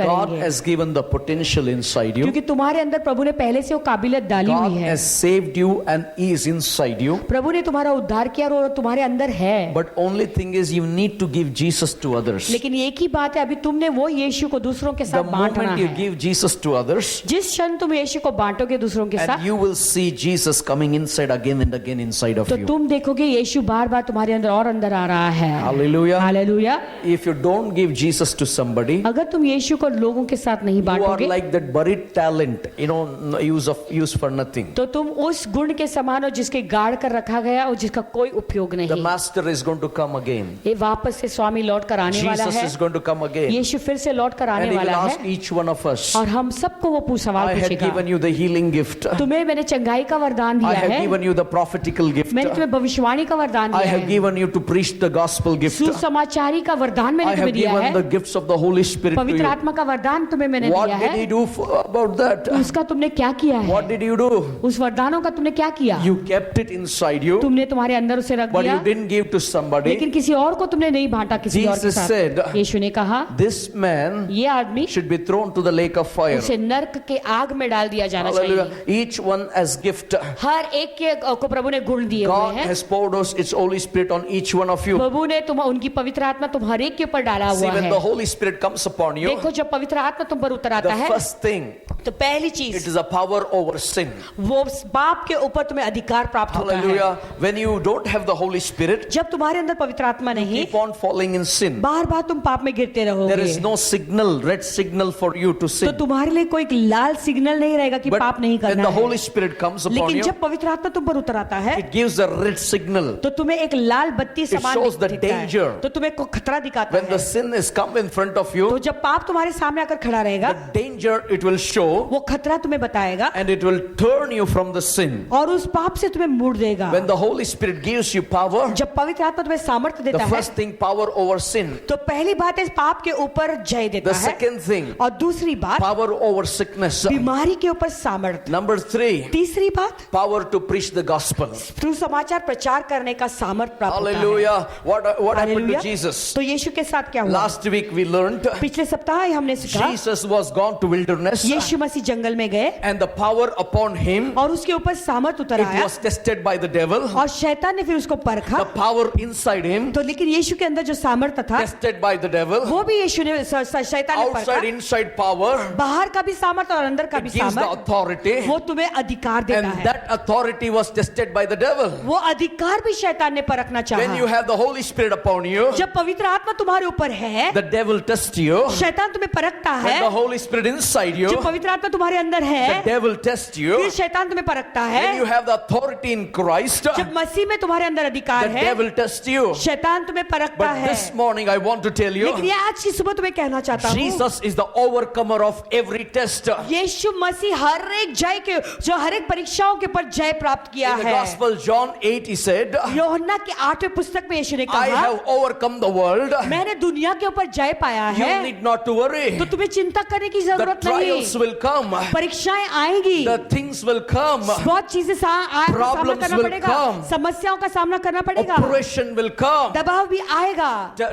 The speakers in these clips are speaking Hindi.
God करेंगे, has given the potential inside you. क्योंकि तुम्हारे अंदर प्रभु ने पहले से वो काबिलियत डाली God हुई है। has saved you and is inside you. प्रभु ने तुम्हारा उद्धार किया और वो तुम्हारे अंदर है। But only thing is you need to give Jesus to others. लेकिन एक ही बात है, अभी तुमने वो यीशु को दूसरों के The साथ बांटना moment you है। give Jesus to others, जिस क्षण तुम यीशु को बांटोगे दूसरों के and साथ, you will see Jesus coming inside again and again inside of तो you. तुम देखोगे यीशु बार बार तुम्हारे अंदर और अंदर आ रहा है। Hallelujah. Hallelujah. If you don't give Jesus to somebody, अगर तुम यीशु को लोगों के साथ नहीं you are बांटोगे, like that buried talent, use for nothing. तो तुम उस गुण के समान हो जिसके गाड़ कर रखा गया और जिसका कोई उपयोग The नहीं। master is going to come again. ये वापस से स्वामी लौट कर आने वाला Jesus है। is going to come again. यीशु फिर से लौट कर And आने he will वाला ask है each one of us, और हम सबको वो सवाल I had पूछेगा, given you the healing gift. तुम्हें मैंने चंगाई का वरदान I दिया have है, given you the prophetical gift. मैंने तुम्हें भविष्यवाणी का वरदान I दिया have है, given you to preach the gospel gift. सुसमाचारी का वरदान I मैंने have तुम्हें दिया given है, the gifts of the Holy Spirit to पवित्र you. आत्मा का वरदान तुम्हें मैंने What दिया did है, he do about that? उसका तुमने क्या किया है? What did you do? उस वरदानों का तुमने क्या किया? You kept it inside you, तुमने तुम्हारे अंदर उसे रख but you दिया, didn't give to somebody. लेकिन किसी और को तुमने नहीं बांटा किसी और के Jesus said, साथ। यीशु ने कहा, This man ये आदमी should be thrown to the lake of fire. उसे नरक के आग में डाल दिया जाना Hallelujah. चाहिए। Each one as gift. हर एक के को प्रभु ने गुण दिए हुए God हैं। has poured out its Holy Spirit on each one of you. प्रभु ने उनकी पवित्र आत्मा तुम हर एक के ऊपर डाला See, हुआ when है। the Holy Spirit comes upon you, देखो जब पवित्र आत्मा तुम पर उतर आता the है, first thing, तो पहली it चीज is a power over sin. वो पाप के ऊपर तुम्हें अधिकार प्राप्त होता है। Hallelujah. When you don't have the Holy Spirit, जब तुम्हारे अंदर पवित्र आत्मा नहीं, keep on falling in sin. बार बार तुम पाप में गिरते There रहोगे, is no signal, red signal for you to तो sin. तुम्हारे लिए कोई एक लाल सिग्नल नहीं रहेगा कि But पाप नहीं when करना the है। Holy Spirit comes upon लेकिन you, जब पवित्र आत्मा तुम पर उतर आता है, it gives a red signal. तो तुम्हें एक लाल बत्ती समान shows the दिखता है। danger. तो तुम्हें को खतरा दिखाता When the है। sin is come in front of तो you, जब पाप तुम्हारे सामने आकर खड़ा रहेगा, the danger it will show, वो खतरा तुम्हें बताएगा and it will turn you from the sin. और उस पाप से तुम्हें मोड़ देगा। When the Holy Spirit gives you power, जब पवित्र आत्मा तुम्हें सामर्थ्य the देता है, first thing, power over sin. तो पहली बात है पाप के ऊपर जय देता The है, second thing, और दूसरी बात power over sickness. बीमारी के ऊपर सामर्थ्य। Number 3, तीसरी बात power to preach the gospel. सुसमाचार प्रचार करने का सामर्थ्य प्राप्त होता है। Hallelujah. What happened to hallelujah. Jesus? तो यीशु के साथ क्या हुआ? Last week we learned पिछले सप्ताह ही हमने सीखा, Jesus was gone to wilderness, यीशु मसीह जंगल में गए and the power upon him, और उसके ऊपर सामर्थ्य उतर it आया was tested by the devil. और शैतान ने फिर उसको The परखा। power inside him, तो लेकिन यीशु के अंदर जो सामर्थ्य था tested by the devil. वो भी यीशु ने शैतान ने Outside, परखा। inside power, बाहर का भी सामर्थ्य और अंदर का भी it gives the सामर्थ्य, authority, वो तुम्हें अधिकार देता and है। that authority was tested by the devil. वो अधिकार भी शैतान ने परखना When you चाहा। have the Holy Spirit upon you, जब पवित्र आत्मा तुम्हारे ऊपर है, the devil tests you. शैतान तुम्हें परखता When the है। Holy Spirit inside you, जब पवित्र आत्मा तुम्हारे अंदर the है, devil tests you. फिर शैतान तुम्हें परखता When you है। have the authority in Christ, जब मसीह में तुम्हारे अंदर अधिकार the है, devil tests you. शैतान तुम्हें परखता But है। this morning I want to tell you, लेकिन ये आज की सुबह तुम्हें कहना चाहता हूँ, Jesus is the overcomer of every test. यीशु मसीह हर एक जय के जो हर एक परीक्षाओं के ऊपर जय प्राप्त किया In the है। Gospel John 8 he said, यूहन्ना की 8वें पुस्तक में यीशु ने I कहा, have overcome the world. मैंने दुनिया के ऊपर जय पाया You है, need not to worry. तो तुम्हें चिंता करने की The जरूरत trials नहीं। will come. परीक्षाएं आएंगी, The things will come. बहुत चीजें सामना Problems करना will पड़ेगा, come. समस्याओं का सामना करना पड़ेगा, Oppression will come. दबाव भी आएगा,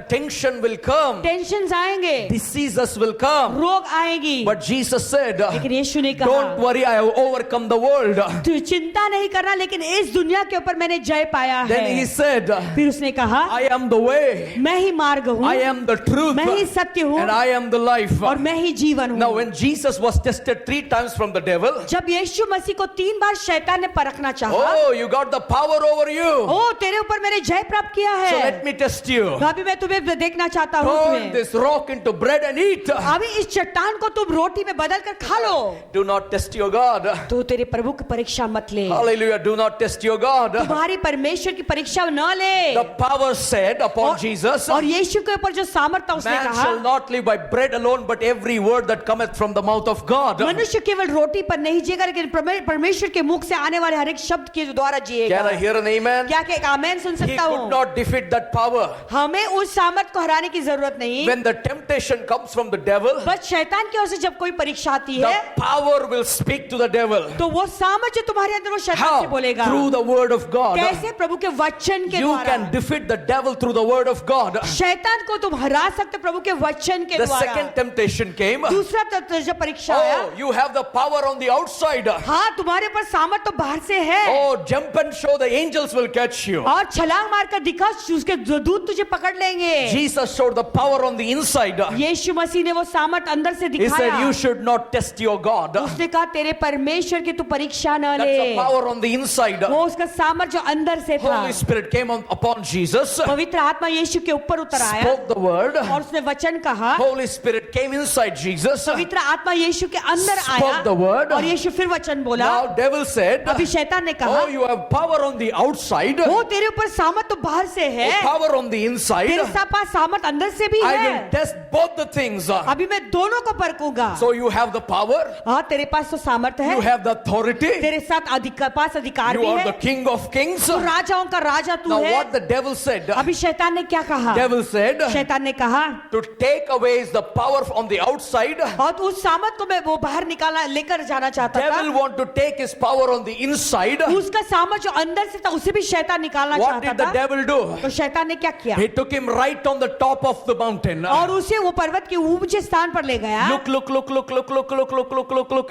Tension will come. टेंशन आएंगे, Diseases will come. रोग आएंगी। But Jesus said, लेकिन यीशु ने don't कहा, worry, I have overcome the world. तू चिंता नहीं करना, लेकिन इस दुनिया के ऊपर मैंने जय पाया Then he है। said, फिर उसने कहा, I am the way, मैं ही मार्ग हूँ, I am the truth, मैं ही सत्य हूँ, and I am the life. और मैं ही जीवन Now हूँ। when Jesus was tested 3 times from the devil, जब यीशु मसीह को 3 बार शैतान ने परखना चाहा, oh, you got the power over you. ओ तेरे ऊपर मैंने जय प्राप्त किया So है, let me test you. तो अभी मैं तुम्हें देखना चाहता हूँ, Turn तुम्हें this rock into bread and eat. अभी इस चट्टान को तुम रोटी में बदल कर खा लो। Do not test your God. तो तेरे प्रभु की परीक्षा मत ले, Hallelujah. Do not test your God. तुम्हारी परमेश्वर की परीक्षा न ले। The power said upon Jesus, और यीशु के ऊपर जो सामर्थ्य उसने man कहा, shall not live by bread alone, but every word that cometh from the mouth of God. मनुष्य केवल रोटी पर नहीं जिएगा, लेकिन परमेश्वर के मुख से आने वाले हर एक शब्द के द्वारा जिएगा। Can I hear an amen? क्या क्या आमेन सुन He सकता could हूँ? not defeat that power. हमें उस सामर्थ्य को हराने की जरूरत नहीं। When the temptation comes from the devil, बस शैतान की ओर से जब कोई परीक्षा आती the है, power will speak to the devil. तो वो सामर्थ्य तुम्हारे अंदर वो शैतान से How? बोलेगा। Through the word of God. कैसे? प्रभु के वचन के You द्वारा। can defeat the devil through the word of God. शैतान को तुम हरा सकते प्रभु के वचन के The द्वारा। second second temptation came. दूसरा जब परीक्षा आया, Oh, you have the power on the outside. हाँ तुम्हारे पर सामर्थ तो बाहर से है, Oh, jump and show, the angels will catch you. और छलांग मारकर दिखा, उसके दूत तुझे पकड़ लेंगे। Jesus showed the power on the inside. यीशु मसीह ने वो सामर्थ अंदर से He said, दिखाया। you should not test your God. उसने कहा तेरे परमेश्वर की तू परीक्षा न That's the ले। power on the inside. वो उसका सामर्थ जो अंदर से था, Holy Spirit came upon Jesus, पवित्र आत्मा यीशु के ऊपर उतर आया spoke the word. और उसने वचन कहा। Holy Spirit came inside Jesus, पवित्र आत्मा यीशु के अंदर spoke the word. आया और यीशु फिर वचन बोला। Now devil said, अभी शैतान ने कहा, oh, you have power on the outside, वो तेरे ऊपर सामर्थ तो बाहर से है, power on the inside. तेरे पास सामर्थ अंदर से भी I है। will test both the things. अभी मैं दोनों को परखूंगा। So you have the power, हाँ तेरे पास तो सामर्थ है, you have the authority, तेरे साथ पास अधिकार you भी are है, the king of kings. तू राजाओं का राजा तू Now है। what the devil said, अभी शैतान ने क्या कहा? devil said, शैतान ने कहा to take away the power on the outside, और उस सामर्थ को मैं वो बाहर निकाला लेकर जाना चाहता devil था। want to take his power on the inside. उसका सामर्थ जो अंदर से था उसे भी शैतान निकालना What did चाहता the था। devil do? तो शैतान ने क्या किया? He took him right on the top of the mountain. और उसे वो पर्वत के ऊंचे स्थान पर ले गया Look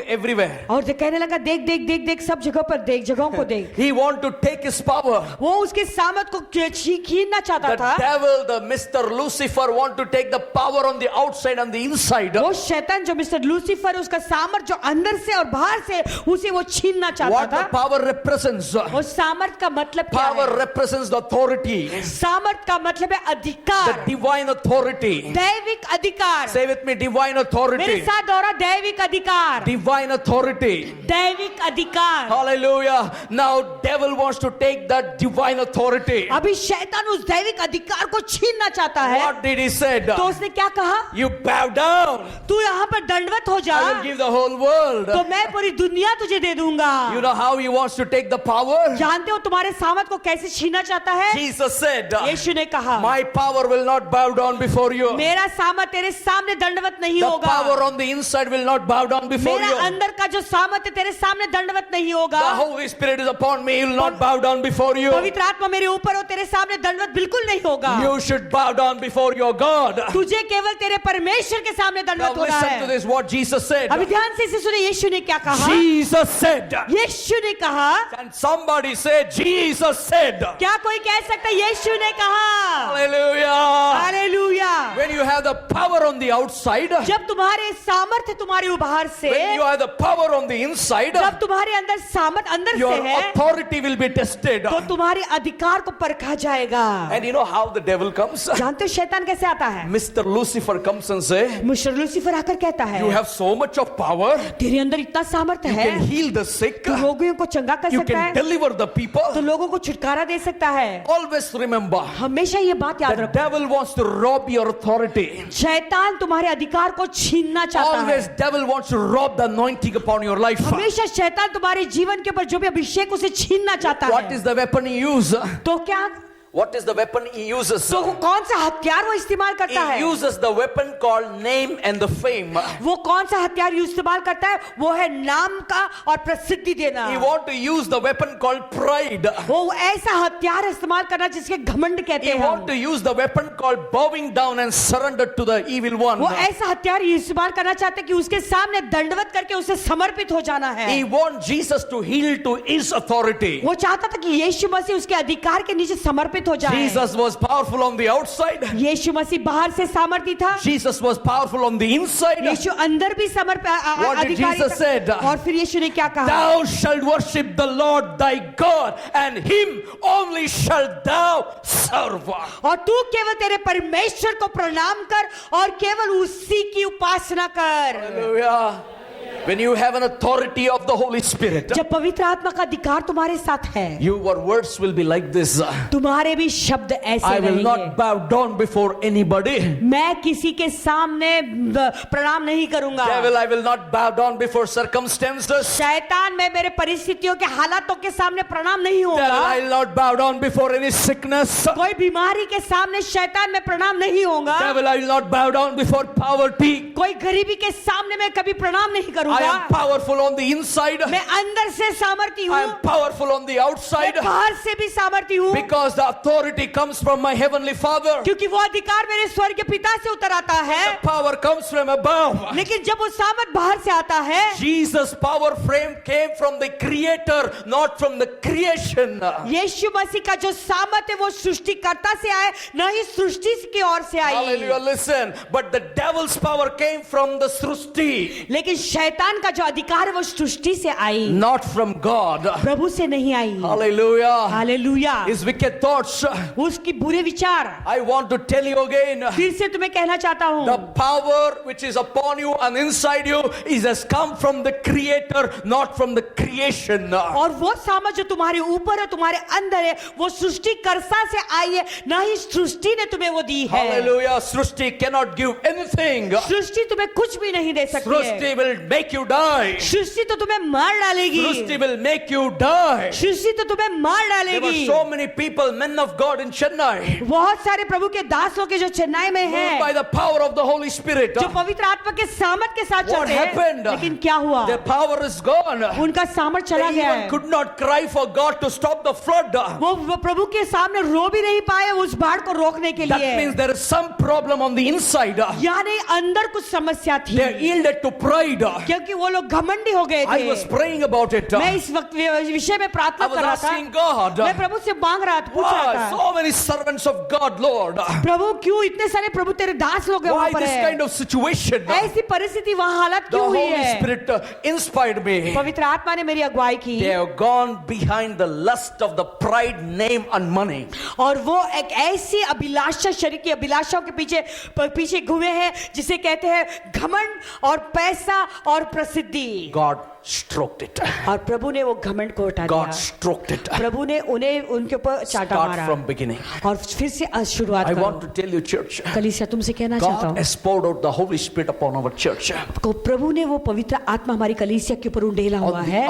everywhere. और जो कहने लगा देख देख देख देख सब जगह पर देख, जगहों को देख। He want to take his power. वो उसके सामर्थ को छीनना चाहता The था। devil, the Mr. Lucifer want to take the power on the outside and the inside. वो शैतान जो मिस्टर लूसीफर उसका सामर्थ जो अंदर से और बाहर से उसे वो छीनना चाहता What the था। power represents? वो सामर्थ का मतलब क्या Power है? represents the authority, सामर्थ का मतलब है the अधिकार, divine authority. दैविक अधिकार। Say with me, divine मेरे authority. साथ दोहरा, दैविक अधिकार, Divine authority. दैविक अधिकार। Hallelujah. Now devil wants to take that divine authority. अभी शैतान उस दैविक अधिकार को छीनना चाहता है। What did he said? तो उसने क्या कहा? You bow down. तू यहाँ पर दंडवत हो जा, I will give the whole world. तो मैं पूरी दुनिया तुझे दे दूंगा। You know how he wants to take the power? जानते हो तुम्हारे सामर्थ को कैसे छीनना चाहता है? Jesus said, यीशु ने कहा, my power will not bow down before you. मेरा सामर्थ तेरे सामने दंडवत नहीं The होगा। power on the inside will not bow down before मेरा you. अंदर का जो सामर्थ है तेरे सामने दंडवत नहीं होगा। The Holy Spirit is upon me. He will not bow down before you. पवित्र आत्मा मेरे ऊपर हो, तेरे सामने दंडवत बिल्कुल नहीं होगा। You should bow down before your God. तुझे केवल तेरे परमेश्वर के सामने Now दंडवत होना listen to है। this, what Jesus said. अभी ध्यान से इसे सुने, यीशु ने क्या कहा? Jesus said. यीशु ने कहा। And somebody said, Jesus said. क्या कोई कह सकता है यीशु ने कहा? Hallelujah. Hallelujah. When you have the power on the outside, जब तुम्हारे सामर्थ्य तुम्हारे बाहर से, when you have the power on the inside, जब तुम्हारे अंदर सामर्थ अंदर your से है, authority will be tested. तो तुम्हारे अधिकार को परखा जाएगा। And you know how the devil comes? जानते हो शैतान कैसे आता है? Mr. Lucifer comes and say, mister Lucifer आकर कहता है, you have so much of power. तेरे अंदर इतना सामर्थ्य You है, can heal the sick. तू रोगियों को चंगा कर You सकता can है, deliver the तो people. लोगों को छुटकारा दे सकता है। Always remember, हमेशा ये बात याद the रखो, devil wants to rob your authority. शैतान तुम्हारे अधिकार को छीनना चाहता Always है। devil wants to rob the anointing upon your life. हमेशा शैतान तुम्हारे जीवन के ऊपर जो भी अभिषेक उसे छीनना चाहता What है। is the weapon he uses? तो क्या, What is the weapon he uses? तो कौन सा हथियार वो इस्तेमाल करता He है? uses the weapon called name and the fame. वो कौन सा हथियार इस्तेमाल करता है? वो है नाम का और प्रसिद्धि देना। He want to use the weapon called pride. वो ऐसा हथियार इस्तेमाल करना जिसके घमंड कहते He हैं want हम। to use the weapon called bowing down and surrender to the evil one. वो ऐसा हथियार इस्तेमाल करना चाहते हैं कि उसके सामने दंडवत करके उसे समर्पित हो जाना है। He want Jesus to yield to his authority. वो चाहता था कि यीशु मसीह उसके अधिकार के नीचे समर्पित हो जाए। Jesus was powerful on the outside. यीशु मसीह बाहर से सामर्थी था, Jesus was powerful on the inside. यीशु अंदर भी What did अधिकारी Jesus था। said? और फिर यीशु ने क्या कहा? Thou shalt worship the Lord thy God, and him only shalt thou serve. और तू केवल तेरे परमेश्वर को प्रणाम कर और केवल उसी की उपासना कर। Hallelujah. When you have an authority of the Holy Spirit, जब पवित्र आत्मा का अधिकार तुम्हारे साथ है, your words will be like this. तुम्हारे भी शब्द ऐसे I will रहेंगे। not bow down before anybody. मैं किसी के सामने प्रणाम नहीं करूंगा। Devil, I will not bow down before circumstances. शैतान, मैं मेरे परिस्थितियों के हालातों के सामने प्रणाम नहीं Devil, होगा। I will not bow down before any sickness. कोई बीमारी के सामने शैतान में प्रणाम नहीं होगा। Devil, I will not bow down before poverty. कोई गरीबी के सामने मैं कभी प्रणाम नहीं करूंगा। I am powerful on the inside. मैं अंदर से सामर्थी I हूँ, am powerful on the outside. मैं बाहर से भी सामर्थी हूँ, Because the authority comes from my heavenly Father. क्योंकि वो अधिकार मेरे स्वर्गीय पिता से उतर आता है। Power comes from above. लेकिन जब वो सामर्थ बाहर से आता है, Jesus' power frame came from the Creator, not from the creation. यीशु मसीह का जो सामर्थ है वो सृष्टिकर्ता से आए, न ही सृष्टि की ओर से आई। Hallelujah, listen. But the devil's power came from the सृष्टि. लेकिन शैतान का जो अधिकार है वो सृष्टि से आई, Not from God. प्रभु से नहीं आई। Hallelujah. Hallelujah. His wicked thoughts. उसकी बुरे विचार, I want to tell you again. फिर से तुम्हें कहना चाहता हूँ, The power which is upon you and inside you has come from the Creator, not from the creation. और वो सामर्थ जो तुम्हारे ऊपर है, तुम्हारे अंदर है, वो सृष्टिकर्ता से आई है, न ही सृष्टि ने तुम्हें वो दी है। Hallelujah. सृष्टि cannot give anything. सृष्टि तुम्हें कुछ भी नहीं दे सकती है। सृष्टि will make you die. सृष्टि तो तुम्हें मार डालेगी। सृष्टि will make you die. सृष्टि तो तुम्हें मार There were डालेगी। so many people, men of God in Chennai, बहुत सारे प्रभु के दास लोग के जो चेन्नई में moved by हैं, the power of the Holy Spirit. जो पवित्र आत्मा के सामर्थ के साथ What चलते हैं, happened? लेकिन क्या हुआ? Their power is gone. उनका सामर्थ चला They गया even है। could not cry for God to stop the flood. वो प्रभु के सामने रो भी नहीं पाए उस बाढ़ को रोकने के That लिए। means there is some problem on the inside. यानी अंदर कुछ समस्या थी, They yielded to pride. क्योंकि वो लोग घमंडी हो गए I was थे। praying about it. मैं इस वक्त विषय में प्रार्थना I was कर रहा था। asking God, मैं प्रभु से मांग रहा था, पूछ रहा why था, so many servants of God, Lord? प्रभु क्यों इतने सारे प्रभु तेरे दास लोग हैं Why वहाँ पर this है? kind of situation? ऐसी परिस्थिति वहाँ हालत The क्यों हुई Holy है? Spirit inspired me. पवित्र आत्मा ने मेरी अगुवाई की, They have gone behind the lust of the pride, name and money. और वो एक ऐसी अभिलाषा, शरीर की अभिलाषाओं के पीछे घूमे हैं जिसे कहते हैं घमंड और पैसा और प्रसिद्धि। God stroked it. और प्रभु ने वो घमंड को हटा God दिया। stroked it. प्रभु ने उन्हें उनके ऊपर चाटा Start मारा from beginning. और फिर से शुरुआत I want करो। to tell you, church, कलीसिया तुमसे कहना चाहता God हूँ, has poured out the Holy Spirit upon our church. को प्रभु ने वो पवित्र आत्मा हमारी कलीसिया के ऊपर उंडेला हुआ है,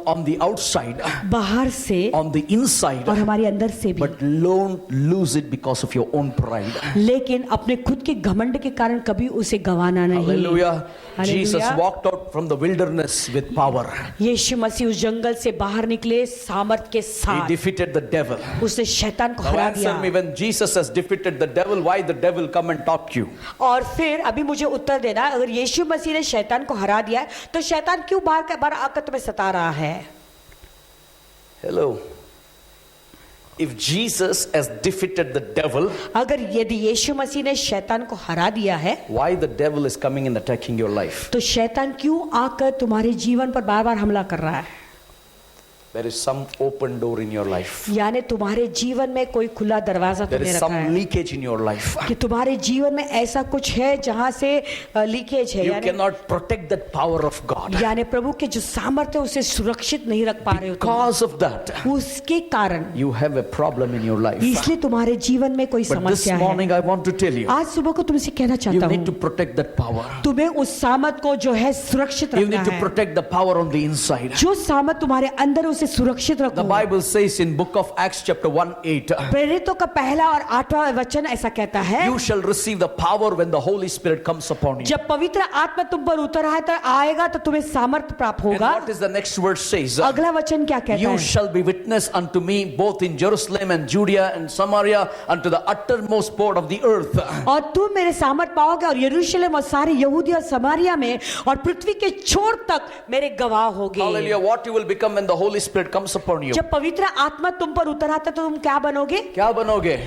On the outside, बाहर से on the inside, और हमारे अंदर से भी। but don't lose it because of your own pride. लेकिन अपने खुद के घमंड के कारण कभी उसे गंवाना नहीं। Hallelujah. Jesus Hallelujah. walked out from the wilderness with power. यीशु मसीह उस जंगल से बाहर निकले सामर्थ के He साथ, defeated the devil. उसने शैतान को Now हरा answer me, दिया। when Jesus has defeated the devil, why the devil come and talk to you? और फिर अभी मुझे उत्तर देना, अगर यीशु मसीह ने शैतान को हरा दिया है तो शैतान क्यों बार आकर तुम्हें सता रहा है? Hello. If Jesus has defeated the devil, अगर यदि यीशु मसीह ने शैतान को हरा दिया है why the devil is coming and attacking your life? तो शैतान क्यों आकर तुम्हारे जीवन पर बार बार हमला कर रहा है? There is some open door in your life. यानी तुम्हारे जीवन में कोई खुला दरवाजा There तुमने is रखा some है leakage in your life. कि तुम्हारे जीवन में ऐसा कुछ है जहां से लीकेज है, You यानी cannot protect that power of God. यानी प्रभु के जो सामर्थ्य उसे सुरक्षित नहीं रख पा रहे हो तुम। Because of that, उसके कारण you have a problem in your life. इसलिए तुम्हारे जीवन में कोई But this समस्या है। morning I want to tell you, आज सुबह को तुमसे कहना you चाहता need to हूँ, protect that power. तुम्हें उस सामर्थ को जो है सुरक्षित You रखना need to है। protect the power on the inside. जो सामर्थ तुम्हारे अंदर उसे सुरक्षित The रखो। Bible says in book of Acts chapter 1:8, प्रेरितों का पहला और 8वां वचन ऐसा कहता है, you shall receive the power when the Holy Spirit comes upon you. जब पवित्र आत्मा तुम पर उतर आएगा तो तुम्हें सामर्थ प्राप्त And होगा। what is the next verse says? अगला वचन क्या कहता You है? shall be witness unto me both in Jerusalem and Judea and Samaria unto the uttermost part of the earth. और तुम मेरे सामर्थ पाओगे और यरूशलेम और सारे यहूदी और समारिया में और पृथ्वी के छोर तक मेरे गवाह होगे। Hallelujah. What you will become when the Holy Spirit comes upon you? जब पवित्र आत्मा तुम पर उतर आता तो तुम क्या बनोगे? क्या बनोगे?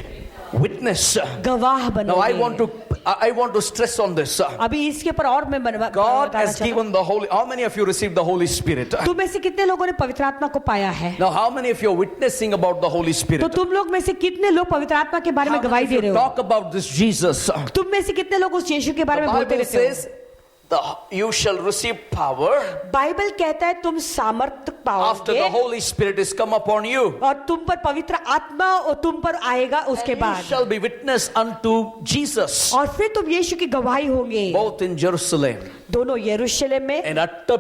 Witness. गवाह Now I बनोगे। want to stress on this. अभी इसके पर और मैं God बताना has चाहता हूं। given the Holy. How many of you received the Holy Spirit? तुम में से कितने लोगों ने पवित्र आत्मा को पाया है? Now how many of you are witnessing about the Holy Spirit? तो तुम लोग में से कितने लोग पवित्र आत्मा के बारे में How many गवाही of दे you रहे हो? talk about this Jesus? तुम में से कितने लोग उस यीशु के बारे The में बोलते Bible रहते हो? says, you shall receive power Bible कहता है तुम सामर्थ after the पाओगे Holy Spirit is come upon you. और तुम पर पवित्र आत्मा और तुम पर आएगा उसके You बाद, shall be witness unto Jesus, और फिर तुम यीशु की गवाही होंगे both in Jerusalem दोनों यरूशलेम में and at the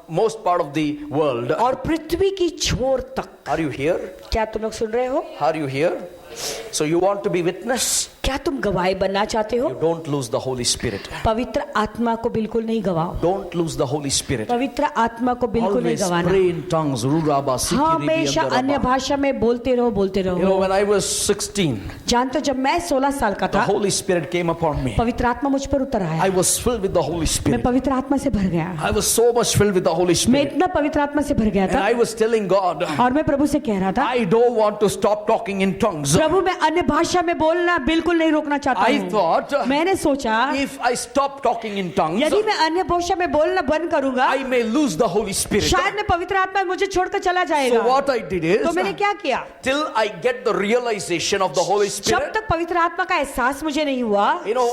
most part of the world. और पृथ्वी की छोर तक। Are you here? क्या तुम लोग सुन रहे हो? Are you here? So you want to be witness? क्या तुम गवाही बनना चाहते हो? You don't lose the Holy Spirit. पवित्र आत्मा को बिल्कुल नहीं गवाओ। Don't lose the Holy Spirit. पवित्र आत्मा को बिल्कुल नहीं Always गवाना। pray in tongues. Ruraba, sikiri, हमेशा biyandaraba. अन्य भाषा में बोलते रहो, बोलते You know, रहो। when I was 16, जानते हो, जब मैं 16 साल का the था, Holy Spirit came upon me. पवित्र आत्मा मुझ पर उतर आया। I was filled with the Holy मैं Spirit. पवित्र आत्मा से भर गया। I was so much filled with the Holy मैं Spirit. इतना पवित्र आत्मा से भर गया And था I was telling God, और मैं प्रभु से कह रहा था, I don't want to stop talking in tongues. प्रभु मैं अन्य भाषा में बोलना बिल्कुल नहीं रोकना चाहता I हूँ। thought, मैंने सोचा if I stop talking in tongues, यदि मैं अन्य भाषा में बोलना बंद करूंगा, I may lose the Holy Spirit. शायद मैं पवित्र आत्मा मुझे छोड़कर चला जाएगा। So what I did is, तो मैंने क्या किया? till I get the realization of the Holy जब Spirit, तक पवित्र आत्मा का एहसास मुझे नहीं हुआ, you know,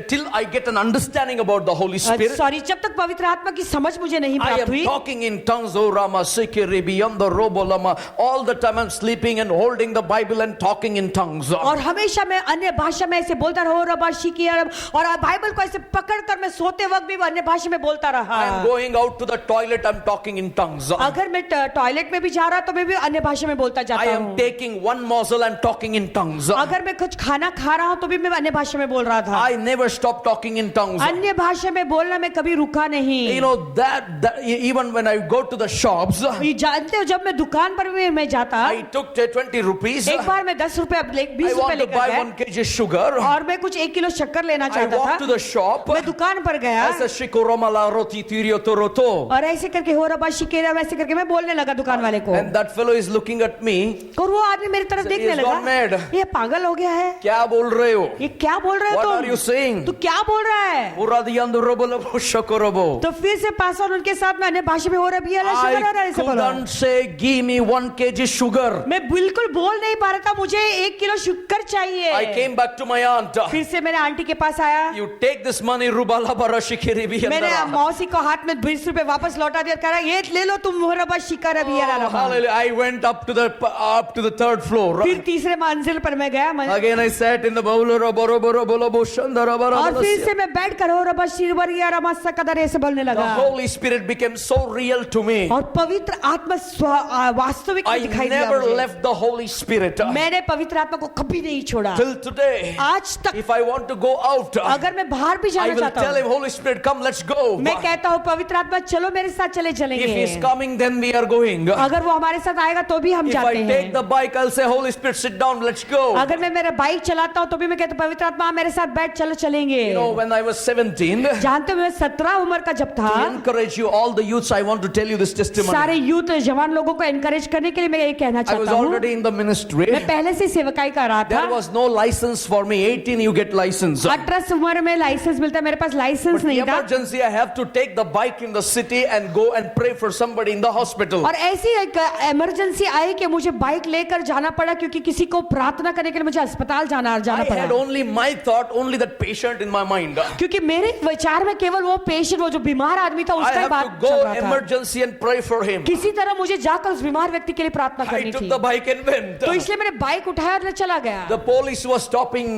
till I get an understanding about the Holy Spirit, sorry, जब तक पवित्र आत्मा की समझ मुझे नहीं I प्राप्त am हुई, talking in tongues, oh Rama, Sikiri, Biyanda, Robolama. All the time I'm sleeping and holding the Bible and talking in tongues. और हमेशा मैं अन्य भाषा में ऐसे बोलता रहा, रबा शिकी अरब, और बाइबल को ऐसे पकड़कर मैं सोते वक्त भी अन्य भाषा में बोलता रहा। I am going out to the toilet, I'm talking in tongues. अगर मैं टॉयलेट में भी जा रहा तो मैं भी अन्य भाषा में बोलता I जाता am हूँ। taking one morsel, I'm talking in tongues. अगर मैं कुछ खाना खा रहा हूँ तो भी मैं अन्य भाषा में बोल रहा था। I never stop talking in tongues. अन्य भाषा में बोलना मैं कभी रुका नहीं। You know, that even when I go to the shops, ये जानते हो, जब मैं दुकान पर भी मैं जाता, I took 20 rupees. एक बार मैं 10 रुपए 20 I रुपए want to लेकर buy गया 1 kg sugar. और मैं कुछ 1 किलो शक्कर लेना I चाहता walked to था। the shop. मैं दुकान पर गया I said, "Shikoromala roti tirio toroto." और ऐसे करके हो रबा शिकेरा वैसे करके मैं बोलने लगा दुकान वाले को, And that fellow is looking at me. और वो आदमी मेरी तरफ He देखने has लगा, gone mad. ये पागल हो गया है, क्या बोल रहे हो? ये क्या बोल रहे हो What तुम? are you saying? तू क्या बोल रहा है? Uradiyandurobolabo shokorobo. तो फिर से पास और उनके साथ मैं अन्य भाषा में हो रहा भी I ऐसे बोला। couldn't say, "Give me 1 kg sugar." मैं बिल्कुल बोल नहीं पा रहा था, मुझे 1 किलो शक्कर चाहिए। I came back to my aunt. फिर से मेरे आंटी के पास आया, You take this money, rubala barashikiri मैंने biyandara. मौसी को हाथ में 20 रुपए वापस लौटा दिया, कह रहा ये ले लो तुम रबा शिकार भी Oh, hallelujah. I went up to the third floor. फिर तीसरे मंजिल पर मैं गया Again I sat in the bowler boroboro shandara और फिर से bara. मैं बैठ कर हो रबा शिरवरिया रमस्सा कदर ऐसे बोलने The लगा Holy Spirit became so real to me. और पवित्र आत्मा वास्तविक I दिखाई दिया never मुझे। left the Holy Spirit. मैंने पवित्र आत्मा को कभी नहीं छोड़ा Till today, आज तक। if I want to go out, अगर मैं बाहर भी I जाना will चाहता tell him, हूँ, Holy Spirit, come, let's go. मैं कहता हूँ पवित्र आत्मा चलो मेरे साथ चले If he's चलेंगे। coming, then we are going. अगर वो हमारे साथ आएगा तो भी हम If जाते I take हैं। the bike, I'll say, Holy Spirit, sit down, let's go. अगर मैं मेरा बाइक चलाता हूँ तो भी मैं कहता हूँ पवित्र आत्मा मेरे साथ बैठ चलो चलेंगे। You know, when I was 17, to जानते हो मैं 17 उम्र का जब था, encourage you, all the youths, I want to tell you this testimony. सारे यूथ जवान लोगों को एनकरेज करने के लिए मैं ये कहना I was चाहता हूँ, already in the ministry. मैं पहले से सेवकाई कर रहा There था। was no license for me. 18, you get license. 18 उम्र में लाइसेंस मिलता है, मेरे पास लाइसेंस But the नहीं था। emergency, I have to take the bike in the city and go and pray for somebody in the hospital. और ऐसी एक इमरजेंसी आई कि मुझे बाइक लेकर जाना पड़ा क्योंकि किसी को प्रार्थना करने के लिए मुझे अस्पताल जाना I पड़ा, had only my thought, only that patient in my mind. क्योंकि मेरे विचार में केवल वो पेशेंट, वो जो बीमार आदमी था I उसका ही have बात to चल go रहा था। emergency and pray for him. किसी तरह मुझे जाकर उस बीमार व्यक्ति के लिए प्रार्थना I करनी took थी, the bike and went. तो इसलिए मैंने बाइक उठाया और मैं चला गया। The police was stopping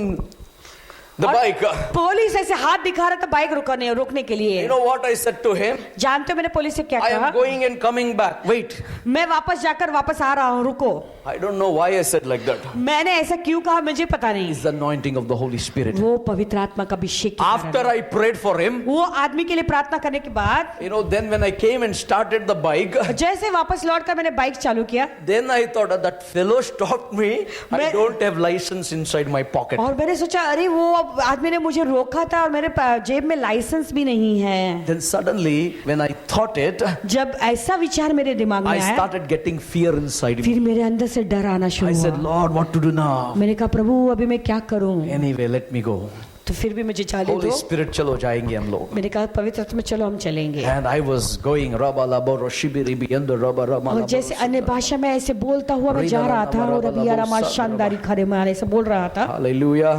the और bike. पुलिस ऐसे हाथ दिखा रहा था बाइक रोकने के लिए। You know what I said to him? जानते हो मैंने पुलिस से क्या I am कहा? going and coming back. Wait. मैं वापस जाकर वापस आ रहा हूँ, रुको। I don't know why I said like that. मैंने ऐसा क्यों कहा मुझे पता नहीं। It's the anointing of the Holy Spirit. वो पवित्र आत्मा का अभिषेक के कारण। After I prayed for him, वो आदमी के लिए प्रार्थना करने के बाद you know, then when I came and started the bike, जैसे वापस लौटकर मैंने बाइक चालू किया, then I thought that fellow stopped me. I मैं- don't have license inside my pocket. और मैंने सोचा अरे वो आदमी ने मुझे रोका था और मेरे जेब में लाइसेंस भी नहीं है। Then suddenly, when I thought it, जब ऐसा विचार मेरे दिमाग में I आया, started getting fear inside me. फिर मेरे अंदर से डर आना I शुरू said, हुआ। Lord, what to do now? मैंने कहा प्रभु अभी मैं क्या करूं? Anyway, let me go. तो फिर भी मुझे जाने Holy दो। Spirit, चलो जाएंगे हम लोग. मैंने कहा पवित्र आत्मा चलो हम चलेंगे। And I was going, Rabba Laboro Shibiri Bianda Rabba Rama और जैसे अन्य भाषा में ऐसे बोलता हुआ मैं जा रहा था और अभी यार हमारा शानदारी खरे में ऐसे बोल रहा था। Hallelujah.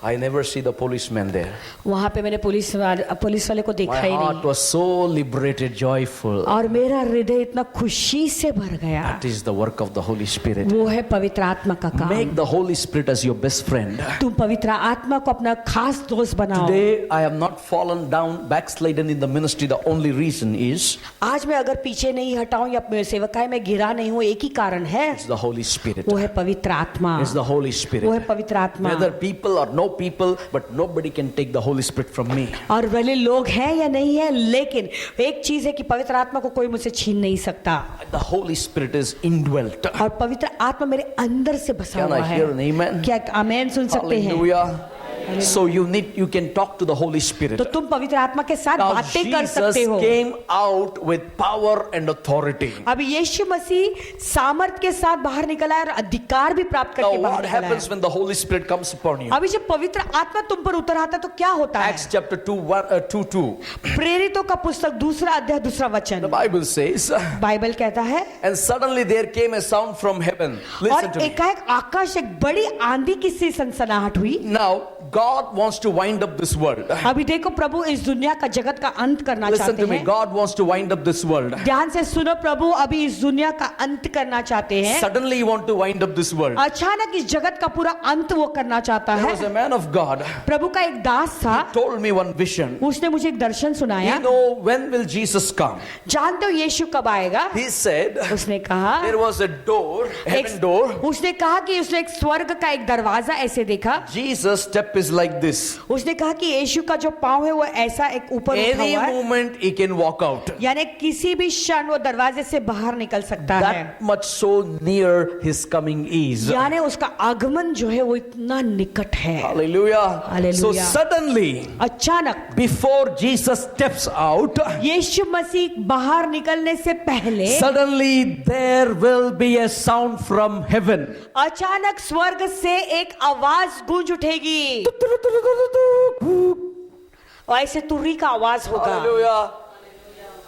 I never see the policeman there. वहां पे मैंने पुलिस वाले को देखा My ही heart नहीं, was so liberated, joyful. और मेरा हृदय इतना खुशी से भर गया। That is the work of the Holy Spirit. वो है पवित्र आत्मा का काम। Make the Holy Spirit as your best friend. तुम पवित्र आत्मा को अपना खास दोस्त बनाओ। Today I have not fallen down, backslidden in the ministry. The only reason is आज मैं अगर पीछे नहीं हटाऊं या अपने सेवकाई में गिरा नहीं हूं, एक ही कारण है, it's the Holy Spirit. वो है पवित्र आत्मा। It's the Holy वो Spirit. है पवित्र आत्मा। Whether people or no people, but nobody can take the Holy Spirit from me. और भले लोग हैं या नहीं है, लेकिन एक चीज है कि पवित्र आत्मा को कोई मुझसे छीन नहीं सकता। The Holy Spirit is indwelt. और पवित्र आत्मा मेरे अंदर से बसा Can हुआ I है। hear an amen? क्या आमेन सुन सकते हैं? Hallelujah. So you can talk to the Holy Spirit. तो तुम पवित्र आत्मा के साथ Now बातें कर Jesus सकते हो। came out with power and authority. अभी यीशु मसीह सामर्थ के साथ बाहर निकला है और अधिकार भी प्राप्त Now करके बाहर what निकला है। happens when the Holy Spirit comes upon you? अभी जब पवित्र आत्मा तुम पर उतर आता है तो क्या होता है? Acts chapter 2:2. प्रेरितों का पुस्तक 2 अध्याय 2 वचन, The Bible says, बाइबल कहता है, and suddenly there came a sound from heaven. Listen और to me. एकाएक आकाश एक बड़ी आंधी की सी सनसनाहट हुई। Now God wants to wind up this world. अभी देखो, प्रभु इस दुनिया का जगत का अंत करना Listen चाहते to me. हैं। God wants to wind up this world. ध्यान से सुनो, प्रभु अभी इस दुनिया का अंत करना चाहते हैं। Suddenly He wants to wind up this world. अचानक इस जगत का पूरा अंत वो करना चाहता There है। was a man of God प्रभु का एक दास था, told me one vision. उसने मुझे एक दर्शन सुनाया। You know when will Jesus come? जानते हो यीशु कब आएगा? He said उसने कहा, there was a door, heaven door. उसने कहा कि उसने एक स्वर्ग का एक दरवाजा ऐसे देखा। Jesus' step is like this. उसने कहा कि यीशु का जो पांव है वो ऐसा एक ऊपर उठा Any हुआ है, moment He can walk out. यानी किसी भी क्षण वो दरवाजे से बाहर निकल सकता है। That much so near His coming is. यानी उसका आगमन जो है वो इतना निकट है। Hallelujah. Hallelujah. So suddenly, अचानक before Jesus steps out, यीशु मसीह बाहर निकलने से पहले suddenly there will be a sound from heaven. अचानक स्वर्ग से एक आवाज गूंज उठेगी और ऐसे तुर्री का आवाज होगा। Hallelujah.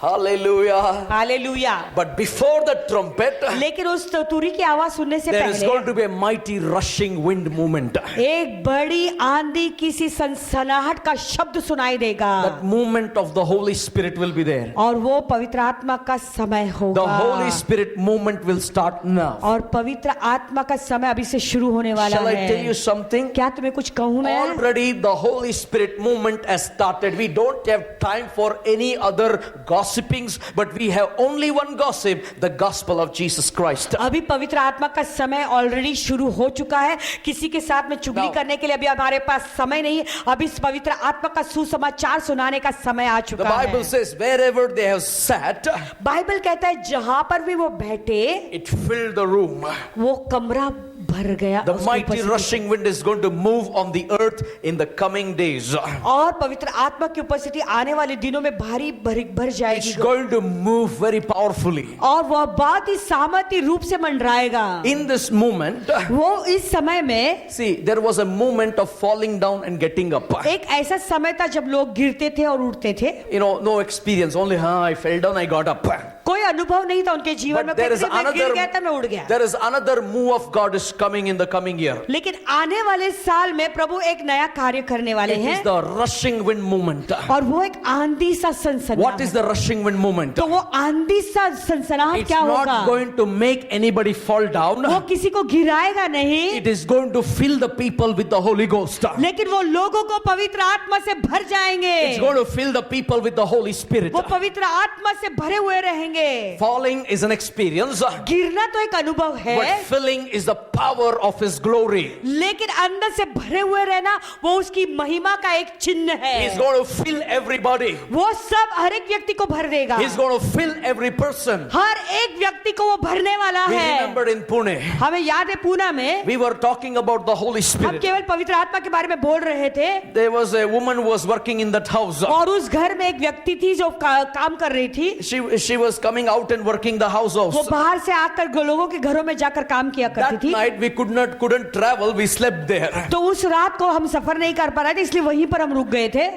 Hallelujah. Hallelujah. But before the trumpet, लेकिन उस तुरी की आवाज सुनने से there is पहले going to be a mighty rushing wind movement. एक बड़ी आंधी किसी सनसनाहट का शब्द सुनाई देगा That movement of the Holy Spirit will be there. और वो पवित्र आत्मा का समय The होगा Holy Spirit movement will start now. और पवित्र आत्मा का समय अभी से शुरू होने वाला Shall I tell you है। something? क्या तुम्हें कुछ कहूं मैं? Already the Holy Spirit movement has started. We don't have time for any other gossipings, but we have only one gossip, the gospel of Jesus Christ. अभी पवित्र आत्मा का समय ऑलरेडी शुरू हो चुका है। किसी के साथ में चुगली Now- करने के लिए अभी हमारे पास समय नहीं है। अभी इस पवित्र आत्मा का सुसमाचार सुनाने का समय आ The चुका है। Bible says wherever they have sat, Bible कहता है जहां पर भी वो बैठे it filled the room. वो कमरा भर गया। The उसकी mighty उपस्थिति rushing wind is going to move on the earth in the coming days. और पवित्र आत्मा की उपस्थिति आने वाले दिनों में भारी भर जाएगी It's going to move very powerfully. और वह बहुत ही सामर्थ्य रूप से मंडराएगा। In this moment, वो इस समय में see, there was a moment of falling down and getting up. एक ऐसा समय था जब लोग गिरते थे और उठते थे। You know, no experience, only I fell down, I got up. कोई अनुभव नहीं था उनके जीवन में। But there is मैं गिर गया था, मैं उड़ another, गया। there is another move of God is coming in the coming year. लेकिन आने वाले साल में प्रभु एक नया कार्य करने वाले It हैं is the rushing wind movement. और वो एक आंधी सा What is सनसनाहट। the rushing wind movement? तो वो आंधी सा सनसनाहट It's क्या होगा? not going to make anybody fall down. वो किसी को गिराएगा नहीं, It is going to fill the people with the Holy Ghost. लेकिन वो लोगों को पवित्र आत्मा से भर जाएंगे। It's going to fill the people with the Holy Spirit. वो पवित्र आत्मा से भरे हुए रहेंगे। Falling is an experience, गिरना तो एक अनुभव है, but filling is the power of His glory. लेकिन अंदर से भरे हुए रहना वो उसकी महिमा का एक चिन्ह He's है। going to fill everybody. वो सब हर एक व्यक्ति को भर देगा। He's going to fill every person. हर एक व्यक्ति को वो भरने वाला We है। remember in Pune, हमें याद है पूना में we were talking about the Holy हम Spirit. केवल पवित्र आत्मा के बारे में बोल रहे थे There was a woman who was working in that house. और उस घर में एक व्यक्ति थी जो काम कर रही थी। She was coming out and working the house वो also. बाहर से आकर लोगों के घरों में जाकर काम किया करती That थी। night we couldn't travel. We slept there. तो उस रात को हम सफर नहीं कर पा रहे थे, इसलिए वहीं पर हम रुक गए थे।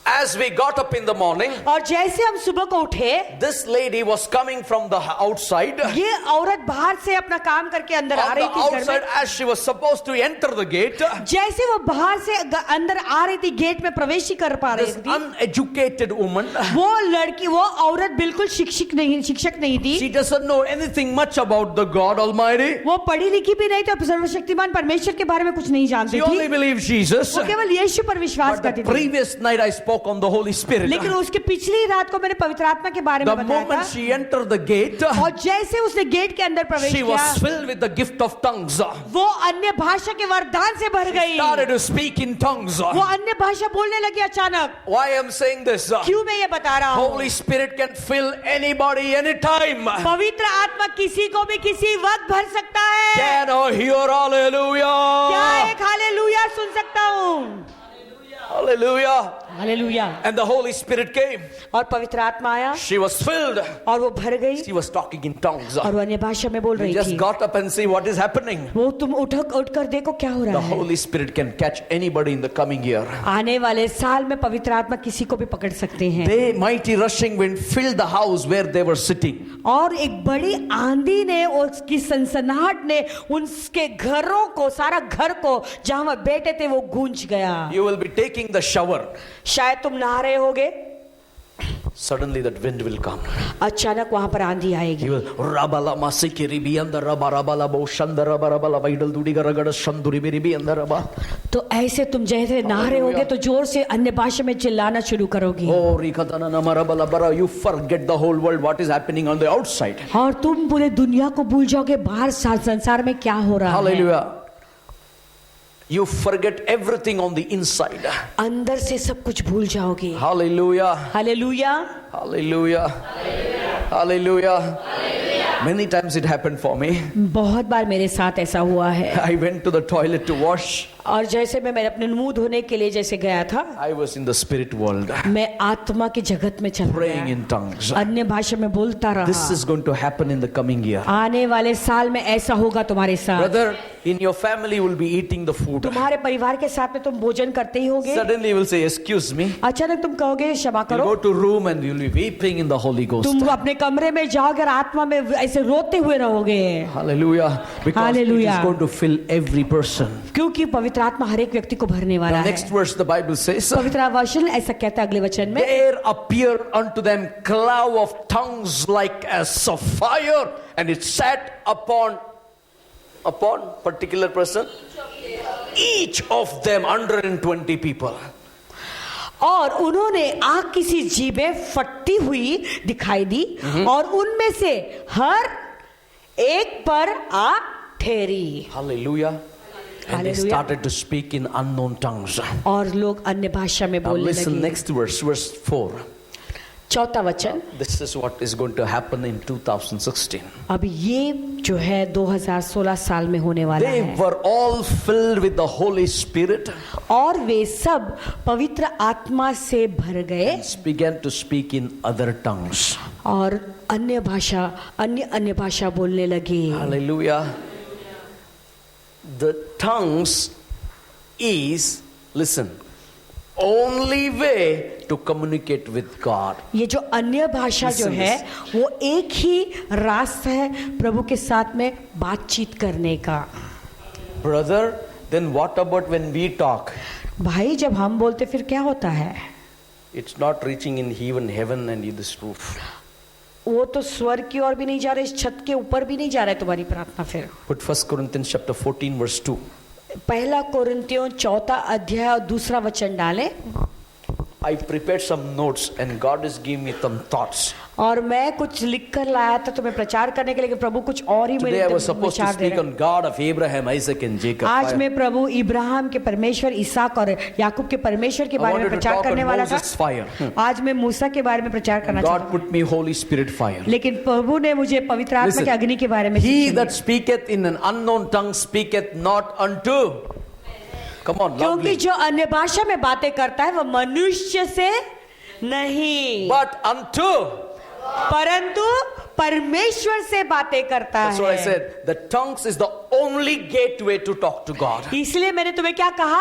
As we got up in the morning, और जैसे हम सुबह को उठे, this lady was coming from the outside. ये औरत बाहर से अपना काम करके अंदर आ On रही the थी घर outside, में। as she was supposed to enter the gate, जैसे वो बाहर से अंदर आ रही थी, गेट में प्रवेश ही कर पा रही this थी, uneducated woman, वो लड़की, वो औरत बिल्कुल शिक्षक नहीं थी। she doesn't know anything much about the God Almighty. वो पढ़ी लिखी भी नहीं थी, सर्वशक्तिमान परमेश्वर के बारे में कुछ नहीं जानती She only थी। believed Jesus. वो केवल यीशु पर विश्वास But the करती थी। previous night I spoke on the Holy Spirit. लेकिन उसके पिछली रात को मैंने पवित्र आत्मा के बारे में The बताया moment था। she entered the gate, और जैसे उसने गेट के अंदर प्रवेश she किया, was filled with the gift of tongues. वो अन्य भाषा के वरदान से भर गई। Started to speak in tongues. वो अन्य भाषा बोलने लगी अचानक। Why I'm saying this? क्यों मैं ये बता रहा हूँ? Holy Spirit can fill anybody anytime. पवित्र आत्मा किसी को भी किसी वक्त भर सकता है। Can I hear hallelujah? क्या एक हालेलुया सुन सकता हूँ? Hallelujah. Hallelujah. And the Holy Spirit came. और पवित्र आत्मा आया She was filled. और वो भर गई She was talking in tongues. और वो अन्य भाषा में बोल You रही just थी। got up and see what is happening. वो तुम उठकर देखो क्या हो The रहा है। Holy Spirit can catch anybody in the coming year. आने वाले साल में पवित्र आत्मा किसी को भी पकड़ सकते हैं। They, mighty rushing wind, filled the house where they were sitting. और एक बड़ी आंधी ने और उसकी सनसनाहट ने उनके घरों को, सारा घर को जहां वह बैठे थे वो गूंज गया। You will be taking the shower. शायद तुम नहा रहे होगे, Suddenly that wind will come. अचानक वहां पर आंधी आएगी। You will rabala masiki ribi anda raba rabala bo shanda raba rabala vaidal dudi garagada shanduri ribi anda raba. तो ऐसे तुम जैसे नहा रहे होगे तो जोर से अन्य भाषा में चिल्लाना शुरू करोगी। Oh rikadana namarabala bara. You forget the whole world what is happening on the outside. और तुम पूरे दुनिया को भूल जाओगे बाहर संसार में क्या हो रहा है। Hallelujah. You forget everything on the inside. अंदर से सब कुछ भूल जाओगे। Hallelujah. Hallelujah. Hallelujah. Hallelujah. Many times it happened for me. बहुत बार मेरे साथ ऐसा हुआ है। I went to the toilet to wash. और जैसे मैं अपने मुंह धोने के लिए जैसे गया था, I was in the spirit world, मैं आत्मा के जगत में चला praying गया, in tongues. अन्य भाषा में बोलता रहा। This is going to happen in the coming year. आने वाले साल में ऐसा होगा तुम्हारे साथ। Brother, in your family you will be eating the food. तुम्हारे परिवार के साथ में तुम भोजन करते ही होगे। Suddenly you will say, excuse me. अचानक तुम कहोगे क्षमा You करो। go to room and you will be weeping in the Holy Ghost. तुम अपने कमरे में जाओगे और आत्मा में ऐसे रोते हुए रहोगे। Hallelujah. Because Hallelujah. it is going to fill every person. क्योंकि पवित्र आत्मा हर एक व्यक्ति को भरने वाला The है। next verse the Bible says, पवित्र वचन ऐसा कहता है अगले वचन में, there appeared unto them cloud of tongues like as of fire, and it sat upon particular person, each of them 120 people. और उन्होंने आग की सी जीभें फटती हुई दिखाई दी और उनमें से हर एक पर आ ठहरी। Hallelujah. And they Hallelujah. started to speak in unknown tongues. और लोग अन्य भाषा में Now बोलने listen, लगे। next verse, verse 4. चौथा वचन, This is what is going to happen in 2016. अब ये जो है 2016 साल में होने वाला They है। were all filled with the Holy Spirit और वे सब पवित्र आत्मा से भर गए and began to speak in other tongues. और अन्य भाषा बोलने लगे। Hallelujah. The tongues is, listen, only way to communicate with God. ये जो अन्य भाषा जो Listen, है वो एक ही रास्ता है प्रभु के साथ में बातचीत करने का। Brother, then what about when we talk? भाई जब हम बोलते फिर क्या होता है? It's not reaching in even heaven and in this roof. वो तो स्वर्ग की ओर भी नहीं जा रहा, इस छत के ऊपर भी नहीं जा रहा है तुम्हारी प्रार्थना। फिर Put 1 Corinthians chapter 14 verse 2. पहला कोरिन्थियों 4 अध्याय और 2 वचन डालें। I prepared some notes and God is giving me some thoughts. और मैं कुछ लिख कर लाया था तुम्हें प्रचार करने के लिए, लेकिन प्रभु कुछ और ही Today मेरे I was supposed to विचार दे speak रहे on God of Abraham, Isaac and Jacob. आज I मैं प्रभु इब्राहिम के परमेश्वर, इसहाक और याकूब के परमेश्वर के बारे में wanted to प्रचार talk करने on वाला था। Moses' fire. आज मैं मूसा के बारे में प्रचार करना God चाहता हूँ, put me Holy Spirit fire. लेकिन प्रभु ने मुझे पवित्र आत्मा Listen, के अग्नि के बारे में He शिक्षा that the. speaketh in an unknown tongue speaketh not unto. Come on, क्योंकि lovely. जो अन्य भाषा में बातें करता है वह मनुष्य से नहीं But unto. परंतु परमेश्वर से बातें करता That's what I है। said. The tongues is the only gateway to talk to God. इसलिए मैंने तुम्हें क्या कहा,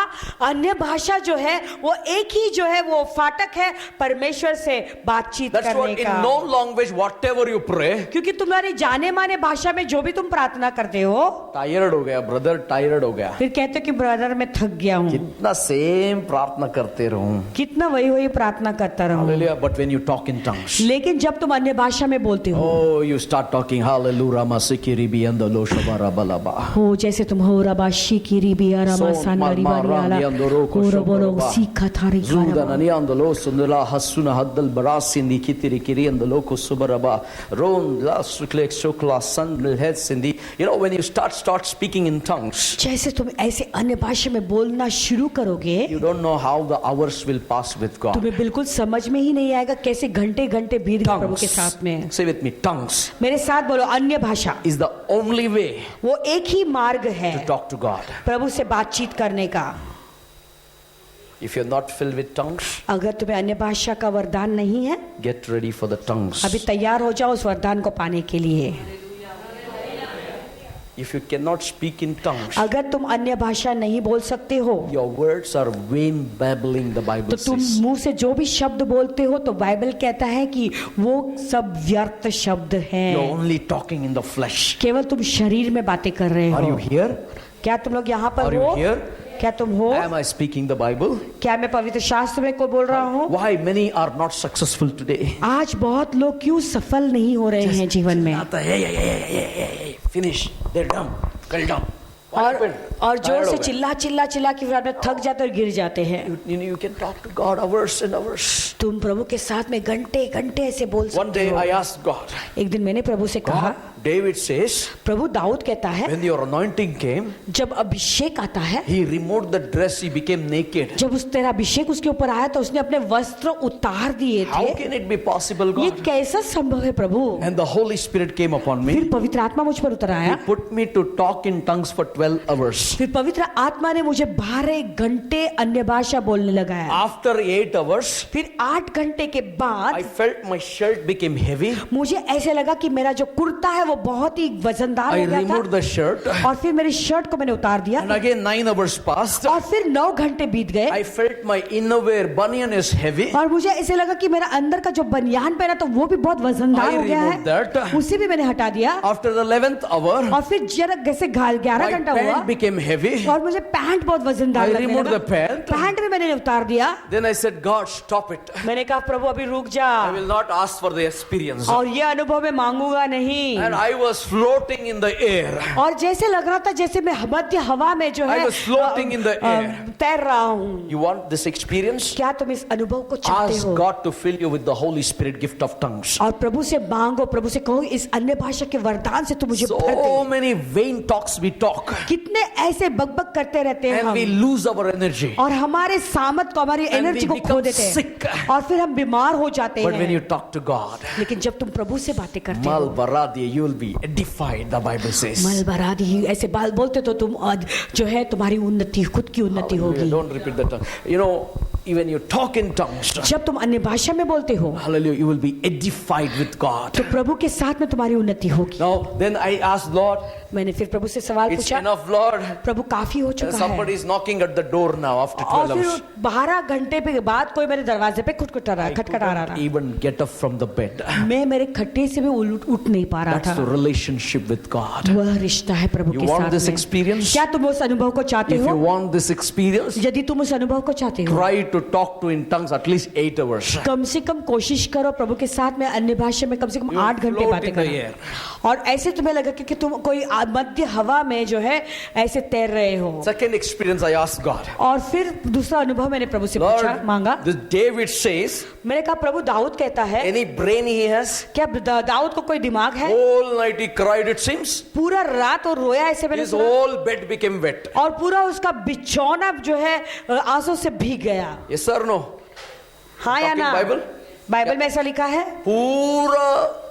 अन्य भाषा जो है वो एक ही जो है वो फाटक है परमेश्वर से बातचीत That's करने what in का। known language, whatever you pray, क्योंकि तुम्हारी जाने माने भाषा में जो भी तुम प्रार्थना करते हो, tired हो गया brother, tired हो गया, फिर कहते हो कि ब्रदर मैं थक गया हूँ, कितना सेम प्रार्थना करते रहूं. कितना वही वही प्रार्थना करता रहूं। Hallelujah. But when you talk in tongues, लेकिन जब तुम अन्य भाषा में बोलते हो, oh, you start talking hallelujah, masikiri biandalo shabara balaba. हो जैसे तुम हो रबाशी की रिबिया रमा Son सानारी बारियाला कोरो बोलो सीखा थारी Zuda खारा nani andalo sundala hasuna haddal barasindi kitiri kiri andalo kusubaraba ron la sukle shokla sandal head sindi. You know, when you start speaking in tongues, जैसे तुम ऐसे अन्य भाषा में बोलना शुरू करोगे, you don't know how the hours will pass with God. तुम्हें बिल्कुल समझ में ही नहीं आएगा कैसे घंटे घंटे बीत गए प्रभु के साथ में। Say with me, tongues मेरे साथ बोलो, अन्य भाषा is the only way वो एक ही मार्ग है to talk to God. प्रभु से बातचीत करने का। If you're not filled with tongues, अगर तुम्हें अन्य भाषा का वरदान नहीं है, get ready for the tongues. अभी तैयार हो जाओ उस वरदान को पाने के लिए। If you cannot speak in tongues, अगर तुम अन्य भाषा नहीं बोल सकते हो, your words are vain babbling, the Bible तो तुम says. मुंह से जो भी शब्द बोलते हो तो बाइबल कहता है कि वो सब व्यर्थ शब्द You're हैं। only talking in the flesh. केवल तुम शरीर में बातें कर रहे Are you हो। here? क्या तुम लोग यहाँ Are पर you हो? here? क्या तुम हो? Am I speaking the Bible? क्या मैं पवित्र शास्त्र में को बोल रहा हूँ? Why many are not successful today? आज बहुत लोग क्यों सफल नहीं हो रहे हैं जीवन में? Finish. They're done. Well done. और जोर से चिल्ला चिल्ला चिल्ला के बाद में थक जाते और गिर जाते हैं। You can talk to God hours and hours. तुम प्रभु के साथ में घंटे घंटे ऐसे बोल One सकते day हो। I asked God, एक दिन मैंने प्रभु से कहा, David says, प्रभु दाऊद कहता है when your anointing came, जब अभिषेक आता है, he removed the dress, he became naked. जब उस तेरा अभिषेक उसके ऊपर आया तो उसने अपने वस्त्र उतार दिए How थे। can it be possible, ये God? कैसा संभव है प्रभु? And the Holy Spirit came upon फिर me. पवित्र आत्मा मुझ पर उतर He आया। put me to talk in tongues for 12 hours. फिर पवित्र आत्मा ने मुझे 12 घंटे अन्य भाषा बोलने लगाया। After 8 hours, फिर 8 घंटे के I बाद felt my shirt became heavy. मुझे ऐसे लगा कि मेरा जो कुर्ता है वो बहुत ही वजनदार I हो गया removed था the shirt. और फिर मेरी शर्ट को मैंने उतार दिया And again 9 hours passed. और फिर 9 घंटे बीत गए I felt my innerwear bunion is heavy. और मुझे ऐसे लगा कि मेरा अंदर का जो बनियान पहना तो वो भी बहुत वजनदार I हो गया removed that. है, उसे भी मैंने हटा दिया। After the 11th hour, और फिर जरा जैसे 11 my घंटा हुआ pant became heavy. और मुझे पैंट बहुत वजनदार I लगने removed लगा। the pant. पैंट भी मैंने उतार दिया। Then I said, God, stop it. मैंने कहा प्रभु अभी रुक जा, I will not ask for the experience. और ये अनुभव मैं मांगूंगा नहीं। And I was floating in the air. और जैसे लग रहा था जैसे मैं मध्य हवा में जो है I was floating in the air. तैर रहा हूँ। You want this experience? क्या तुम इस अनुभव को चाहते Ask हो? God to fill you with the Holy Spirit gift of tongues. और प्रभु से मांगो, प्रभु से कहो इस अन्य भाषा के वरदान से तू मुझे भर दे। So many vain talks we talk. कितने ऐसे बकबक करते रहते हैं And we हम lose our energy. और हमारे सामत को, हमारी And एनर्जी we को खो become देते हैं sick. और फिर हम बीमार हो जाते But when you हैं। talk to God, लेकिन जब तुम प्रभु से बातें करते हो, Malvaradi, you will be edified, the Bible says. मल भरा दी ऐसे बाल बोलते तो तुम आज जो है तुम्हारी उन्नति, खुद की उन्नति होगी। Don't repeat that. You know, when you talk in tongues, जब तुम अन्य भाषा में बोलते हो hallelujah, you will be edified with God. तो प्रभु के साथ में तुम्हारी उन्नति होगी। Now, then I asked Lord, मैंने फिर प्रभु से सवाल it's पूछा, enough, Lord. प्रभु काफी हो चुका Somebody है। is knocking at the door now after और 12 फिर hours. 12 घंटे के बाद कोई मेरे दरवाजे पे खटखटा I रहा couldn't था। even get up from the bed. मैं मेरे खट्टे से भी उठ नहीं पा रहा That's the था। relationship with God. वह रिश्ता है प्रभु You के want this साथ में। experience? क्या तुम उस अनुभव को चाहते If you हो? want this experience, यदि तुम उस अनुभव को चाहते हो, try to talk to in tongues at least 8 hours. कम से कम कोशिश करो प्रभु के साथ में अन्य भाषा में कम से कम You 8 घंटे float बातें in the करो। air. और ऐसे तुम्हें लगा कि तुम कोई मध्य हवा में जो है ऐसे तैर रहे हो। Second experience, I asked God, और फिर दूसरा अनुभव मैंने प्रभु से पूछा, मांगा। Lord, this David says, मैंने कहा प्रभु दाऊद कहता है, any brain he has, क्या दाऊद को कोई दिमाग है? whole night he cried, it seems. पूरा रात और रोया ऐसे मैंने His सुना। whole bed became wet. और पूरा उसका बिछौना जो है आंसू से भीग गया। Yes or no? हाँ या Talking ना? Bible? बाइबल में ऐसा लिखा है। पूरा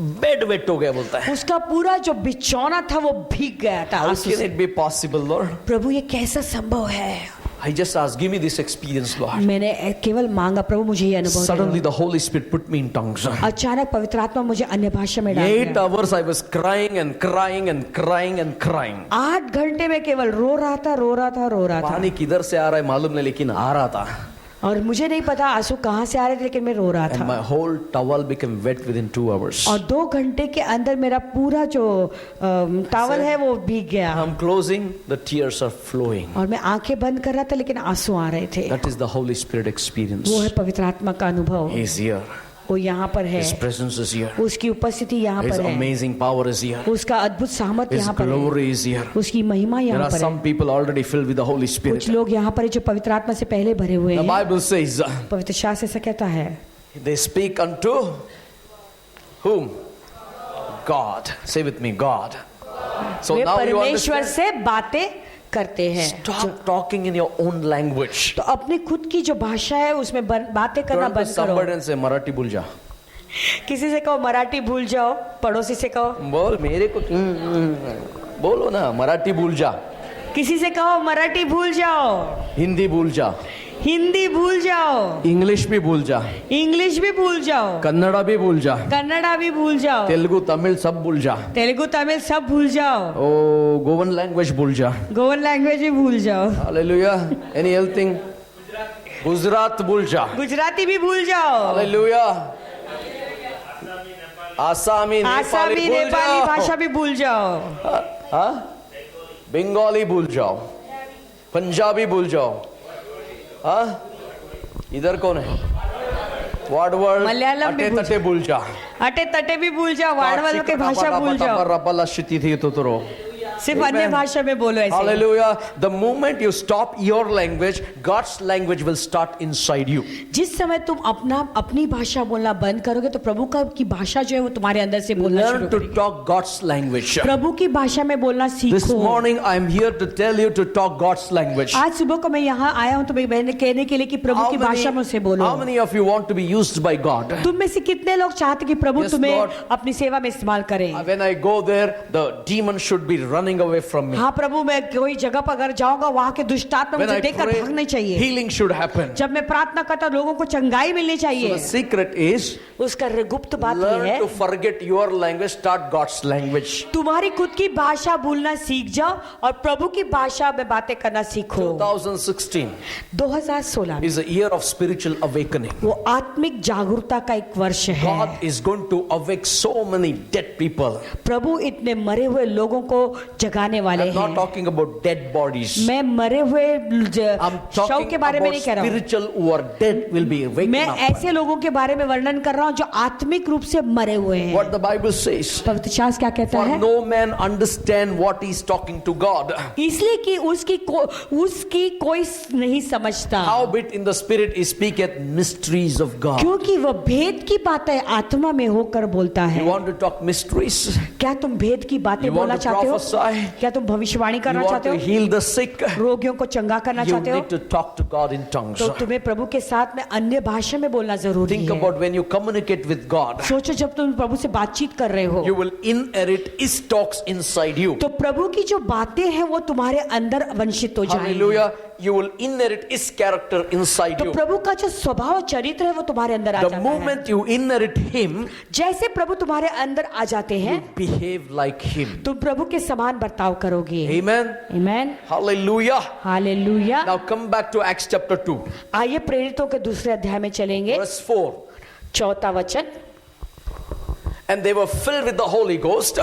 बेड वेट हो गया बोलता है. उसका पूरा जो बिछौना था वो भीग गया था How आंसू can से। it be possible, Lord? प्रभु ये कैसा संभव है? I just asked, give me this experience, Lord. मैंने केवल मांगा, प्रभु मुझे ये अनुभव Suddenly दो। the Holy Spirit put me in tongues. अचानक पवित्र आत्मा मुझे अन्य भाषा में डाल 8 दिया। hours I was crying and crying and crying and crying. 8 घंटे में केवल रो रहा था। पानी किधर से आ रहा है मालूम नहीं, लेकिन आ रहा था. और मुझे नहीं पता आंसू कहाँ से आ रहे थे, लेकिन मैं रो रहा And था। my whole towel became wet within 2 hours. और 2 घंटे के अंदर मेरा पूरा जो टॉवल है वो भीग गया। I'm closing, the tears are flowing. और मैं आंखें बंद कर रहा था, लेकिन आंसू आ रहे थे। That is the Holy Spirit experience. वो है पवित्र आत्मा का अनुभव। He is here. वो यहाँ पर है, His presence is here. उसकी उपस्थिति यहाँ His पर है, amazing power is here. उसका अद्भुत सामर्थ His यहाँ पर है, glory is here. उसकी महिमा There यहाँ are पर some है। people already filled with the Holy Spirit. कुछ लोग यहाँ पर है जो पवित्र आत्मा से पहले भरे हुए The हैं। Bible says पवित्र शास्त्र ऐसा कहता है, they speak unto whom? God. Say with me, God. So way now you परमेश्वर understand. से बातें करते हैं। Stop talking in your own language. तो अपनी खुद की जो भाषा है उसमें बातें करना Turn to बंद करो। somebody and say, मराठी भूल जा. किसी से कहो मराठी भूल जाओ, पड़ोसी से कहो, बोल मेरे को बोलो ना, मराठी भूल जा, किसी से कहो मराठी भूल जाओ, हिंदी भूल जा, हिंदी भूल जाओ, इंग्लिश भी भूल जा, इंग्लिश भी भूल जाओ, कन्नड़ा भी भूल जा, कन्नड़ा भी भूल जाओ, तेलुगु तमिल सब भूल जा, तेलुगु तमिल सब भूल जाओ, ओ गोवन लैंग्वेज भूल जा. गोवन लैंग्वेज भी भूल जाओ, hallelujah. Any health thing? Gujarat भूल जा. गुजराती भी भूल जाओ, हालेलुया. आसामी आसामी नेपाली भूल नेपाली जाओ. भाषा भी भूल जाओ, हाँ? बंगाली भूल जाओ, पंजाबी भूल जाओ. हाँ? इधर कौन है? वाडवर्ड मलयालम भी अटे भूल तटे भूल जा. अटे तटे भी भूल जाओ, वाड़वल की भाषा भूल जाओ, रपला शिति थी तो रो. सिर्फ अन्य भाषा में बोलो ऐसे। Hallelujah. The moment you stop your language, God's language will start inside you. जिस समय तुम अपनी भाषा बोलना बंद करोगे तो प्रभु की भाषा जो है वो तुम्हारे अंदर से बोलना Learn शुरू to करेगी। talk God's language. प्रभु की भाषा में बोलना This सीखो। morning I am here to tell you to talk God's language. आज सुबह को मैं यहाँ आया हूँ तुम्हें कहने के लिए कि प्रभु की भाषा में से बोलो। How many of you want to be used by God? तुम में से कितने लोग चाहते कि प्रभु Yes, तुम्हें Lord. अपनी सेवा में इस्तेमाल करे? When I go there, the demon should be running away from me. हाँ प्रभु, मैं कोई जगह पर अगर जाऊंगा वहाँ के दुष्टात्मा When मुझे I देखकर pray, भागने चाहिए। healing should happen. जब मैं प्रार्थना करता हूँ लोगों को चंगाई मिलनी So चाहिए। the secret is उसका गुप्त बात ये learn है, to forget your language, start God's language. तुम्हारी खुद की भाषा भूलना सीख जाओ और प्रभु की भाषा में बातें करना सीखो। 2016 2016 is a year of spiritual awakening. वो आत्मिक जागरूकता का एक वर्ष है। God is going to awake so many dead people. प्रभु इतने मरे हुए लोगों को जगाने वाले I'm not हैं। talking about dead bodies. मैं मरे हुए I'm शव talking के बारे में about नहीं कह रहा हूँ, spiritual who are dead will be waking मैं up. ऐसे लोगों के बारे में वर्णन कर रहा हूँ जो आत्मिक रूप से मरे हुए हैं। What the Bible says. पवित्र शास्त्र क्या कहता For है? no man understand what he's talking to God. इसलिए कि उसकी कोई नहीं समझता, Howbeit in the spirit he speaketh mysteries of God. क्योंकि वह भेद की बातें आत्मा में होकर बोलता You है। want to talk mysteries? क्या तुम भेद की बातें You want बोलना to चाहते हो? prophesy? क्या तुम भविष्यवाणी You करना want चाहते to हो? heal the sick? रोगियों को चंगा करना You चाहते हो? need to talk to God in tongues. तो तुम्हें प्रभु के साथ में अन्य भाषा में बोलना जरूरी Think है। about when you communicate with God, सोचो जब तुम प्रभु से बातचीत कर रहे हो you will inherit His talks inside you. तो प्रभु की जो बातें हैं वो तुम्हारे अंदर वंशित हो जाएंगी। Hallelujah. You will inherit His character inside तो you. प्रभु का जो स्वभाव चरित्र है वो तुम्हारे अंदर आ The जाता है। moment you inherit Him, जैसे प्रभु तुम्हारे अंदर आ जाते हैं you behave like Him. तुम प्रभु के समान बर्ताव करोगे। Amen. Amen, Hallelujah. Hallelujah. Now come back to Acts chapter 2, आइए प्रेरितों के दूसरे अध्याय में चलेंगे। verse 4. 4वां वचन। And they were filled with the Holy Ghost.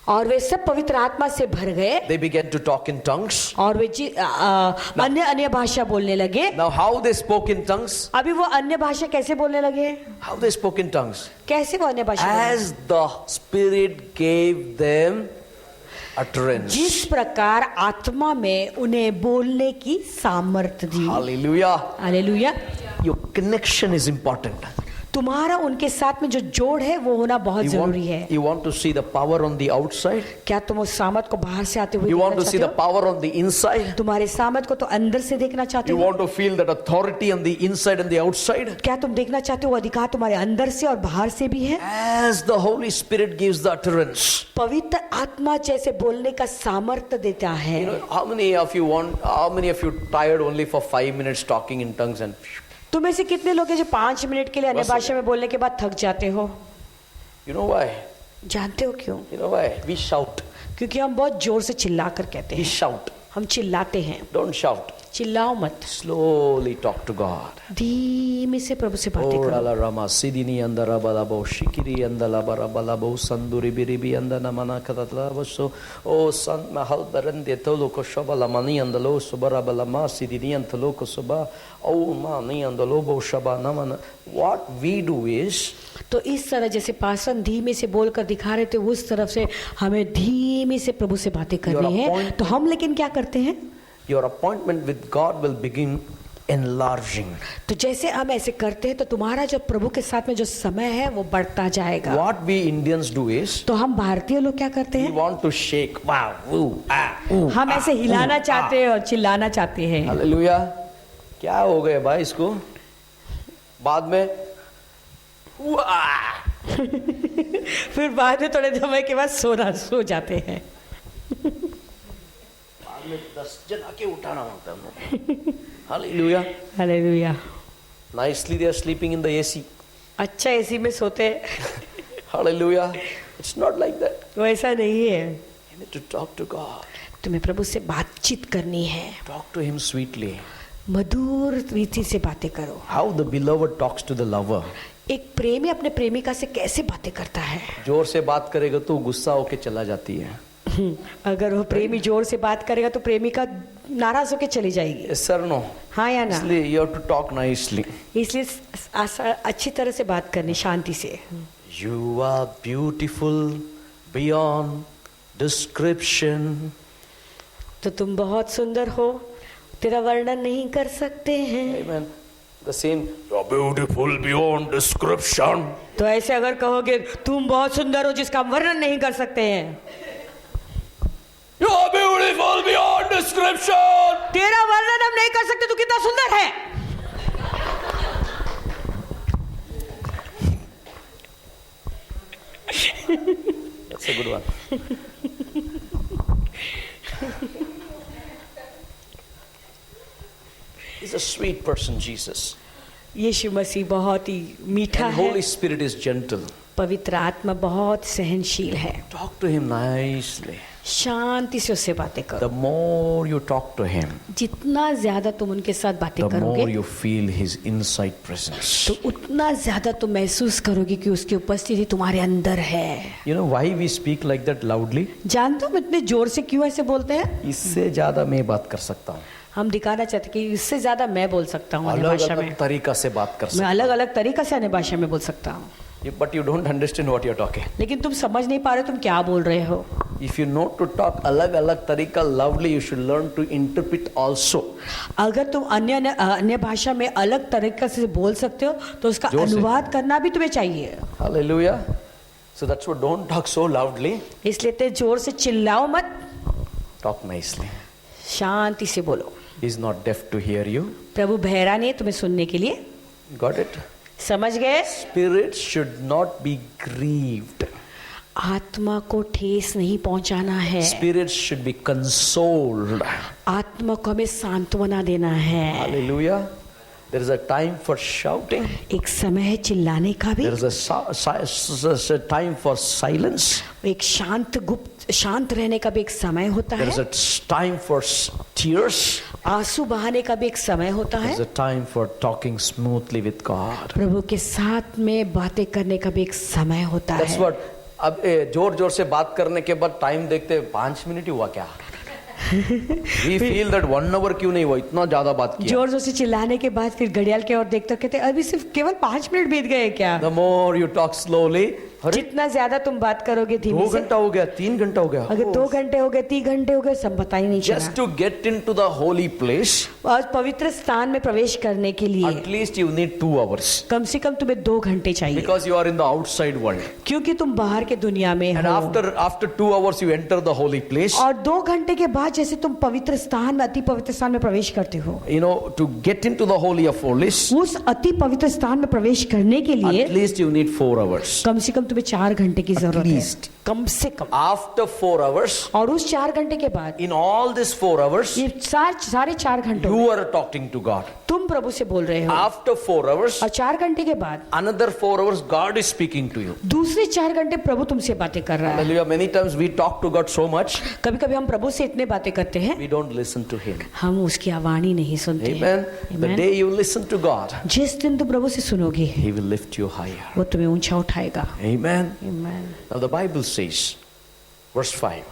और वे सब पवित्र आत्मा से भर गए They began to talk in tongues. और वे अन्य अन्य भाषा बोलने लगे। Now how they spoke in tongues? अभी वो अन्य भाषा कैसे बोलने लगे? How they spoke in tongues? कैसे वो अन्य भाषा बोलने? As the Spirit gave them utterance. जिस प्रकार आत्मा में उन्हें बोलने की सामर्थ्य दी। Hallelujah. Hallelujah. Your connection is important. तुम्हारा उनके साथ में जो जोड़ है वो होना बहुत जरूरी है। You want to see the power on the outside? क्या तुम उस सामत को बाहर से आते हुए You want देखना to see चाहते the हो? power on the inside? तुम्हारे सामत को तो अंदर से देखना चाहते You हो? want to feel that authority on the inside and the outside? क्या तुम देखना चाहते हो वो अधिकार तुम्हारे अंदर से और बाहर से भी है? As the Holy Spirit gives the utterance. पवित्र आत्मा जैसे बोलने का सामर्थ्य देता है। You know, how many of you tired only for 5 minutes talking in tongues and तुम में से कितने लोग हैं जो 5 मिनट के लिए अन्य बस हो भाषा में बोलने के बाद थक जाते हो? you know why? जानते हो क्यों? You know why? We shout. क्योंकि हम बहुत जोर से चिल्ला कर कहते We हैं। shout. हम चिल्लाते हैं। Don't shout. चिल्लाओ मत, Slowly talk to God. धीमे से प्रभु से बातें Oh, करो। Rala Rama, Sidini andara balabo, Shikiri andala barabalabo, Sanduri biribi andana mana katatlabaso, Oh, Sant Mahal Barande Toloko Shabalamani andalo, Subarabalama, Sidini antoloko Suba, Oh, Mani andalobo Shabanamana. What we do is, तो इस तरह जैसे पासन धीमे से बोलकर दिखा रहे थे उस तरफ से हमें धीमे से प्रभु से बातें करनी है। तो हम लेकिन क्या करते हैं? your appointment with God will begin enlarging. तो जैसे हम ऐसे करते हैं तो तुम्हारा जो प्रभु के साथ में जो समय है वो बढ़ता जाएगा। What we Indians do is, तो हम भारतीय लोग क्या करते we हैं? want to shake, wow, woo, ah, ooh, हम ऐसे हिलाना चाहते हैं और चिल्लाना चाहते हैं। हालेलुया। क्या हो गया भाई इसको? बाद में वाह! फिर बाद में थोड़े समय के बाद सो जाते हैं। बाद में 10 जना के उठाना होता है हमको। Hallelujah. Hallelujah. Nicely they are sleeping in the AC. अच्छा एसी में सोते हैं। Hallelujah. It's not like that. वो ऐसा नहीं है। You need to talk to God. तुम्हें प्रभु से बातचीत करनी है। Talk to Him sweetly. मधुर रीति से बातें करो। How the beloved talks to the lover. एक प्रेमी अपने प्रेमिका से कैसे बातें करता है? जोर से बात करेगा तो गुस्सा होके चला जाती है। अगर वो प्रेमी जोर से बात करेगा तो प्रेमिका नाराज होके चली जाएगी। Yes sir, no. हाँ या ना? इसलिए you have to talk nicely. इसलिए अच्छी तरह से बात करनी, शांति से। You are beautiful beyond description. तो तुम बहुत सुंदर हो, तेरा वर्णन नहीं कर सकते हैं। Amen. The same. You are beautiful beyond description. तो ऐसे अगर कहोगे तुम बहुत सुंदर हो जिसका हम वर्णन नहीं कर सकते हैं, You are beautiful beyond description. तेरा वर्णन हम नहीं कर सकते, तू कितना सुंदर है। That's a good one. He's a sweet person, Jesus. यीशु मसीह बहुत ही मीठा And है। Holy Spirit is gentle. पवित्र आत्मा बहुत सहनशील है। Talk to Him nicely. शांति से उससे बातें करो। The more you talk to Him, जितना ज्यादा तुम उनके साथ बातें the more करोगे you feel His inside presence. तो उतना ज्यादा तुम महसूस करोगे कि उसकी उपस्थिति तुम्हारे अंदर है। You know why we speak like that loudly? जानते हो हम इतने जोर से क्यों ऐसे बोलते हैं? इससे ज्यादा मैं बात कर सकता हूँ। हम दिखाना चाहते कि इससे ज्यादा मैं बोल सकता हूँ अन्य अलग भाषा में। अलग तरीका से बात कर मैं सकता अलग अलग तरीका से अन्य भाषा में बोल सकता हूँ। हूँ। But you don't understand what you're talking. लेकिन तुम समझ नहीं पा रहे तुम क्या बोल रहे हो। If you know to talk अलग अलग तरीका loudly, you should learn to interpret also. अगर तुम अन्य भाषा में अलग तरीका से बोल सकते हो तो उसका जोर से। अनुवाद करना भी तुम्हें चाहिए। Hallelujah. So that's what, don't talk so loudly. इसलिए ते जोर से चिल्लाओ मत, Talk nicely. शांति से बोलो। He's not deaf to hear you. प्रभु बहरा नहीं है तुम्हें सुनने के लिए। Got it? समझ गए? Spirits should not be grieved. आत्मा को ठेस नहीं पहुंचाना है। Spirits should be consoled. आत्मा को हमें सांत्वना देना है। Hallelujah. There is a time for shouting. एक समय है चिल्लाने का भी। There is a time for silence. एक शांत रहने का भी एक समय होता There is है। a time for tears. आंसू बहाने का भी एक समय होता There है। is a time for talking smoothly with God. प्रभु के साथ में बातें करने का भी एक समय होता That's है। what. अब जोर जोर से बात करने के बाद टाइम देखते 5 मिनट ही हुआ क्या? We feel that 1 hour क्यों नहीं हुआ, इतना ज्यादा बात किया। जोर जोर से चिल्लाने के बाद फिर घड़ियाल की ओर देखते कहते अभी सिर्फ केवल 5 मिनट बीत गए क्या? The more you talk slowly, अरे जितना ज्यादा तुम बात करोगे 2 धीमे से, घंटा हो गया, 3 घंटा हो गया, अगर 2 घंटे हो गए 3 घंटे हो गए सब पता ही नहीं just चला। to get into the holy place, और पवित्र स्थान में प्रवेश करने के लिए at least you need 2 hours कम से कम तुम्हें 2 घंटे चाहिए, because you are in the outside world. क्योंकि तुम बाहर के दुनिया में And हो। after 2 hours you enter the holy place. और 2 घंटे के बाद जैसे तुम पवित्र स्थान में, अति पवित्र स्थान में प्रवेश करते हो, You know, to get into the holy of holies, उस अति पवित्र स्थान में प्रवेश करने के लिए at least you need 4 hours. कम से कम तुम्हें 4 घंटे की जरूरत है, least. कम से कम। After 4 hours, और उस 4 घंटे के बाद, in all these 4 hours, ये साढ़े 4 घंटों में you are talking to God. तुम प्रभु से बोल रहे हो, After 4 hours, और 4 घंटे के बाद another 4 hours, God is speaking to you. दूसरे 4 घंटे प्रभु तुमसे बातें कर रहा है। Hallelujah. Many times we talk to God so much, कभी कभी हम प्रभु से इतने बातें करते हैं, we don't listen to Him. हम उसकी आवाज़ ही नहीं सुनते हैं। Amen. The Amen. day you listen to God, जिस दिन तुम प्रभु से सुनोगे He will lift you higher. वो तुम्हें ऊंचा उठाएगा। Amen. Amen. Now the Bible says, verse 5,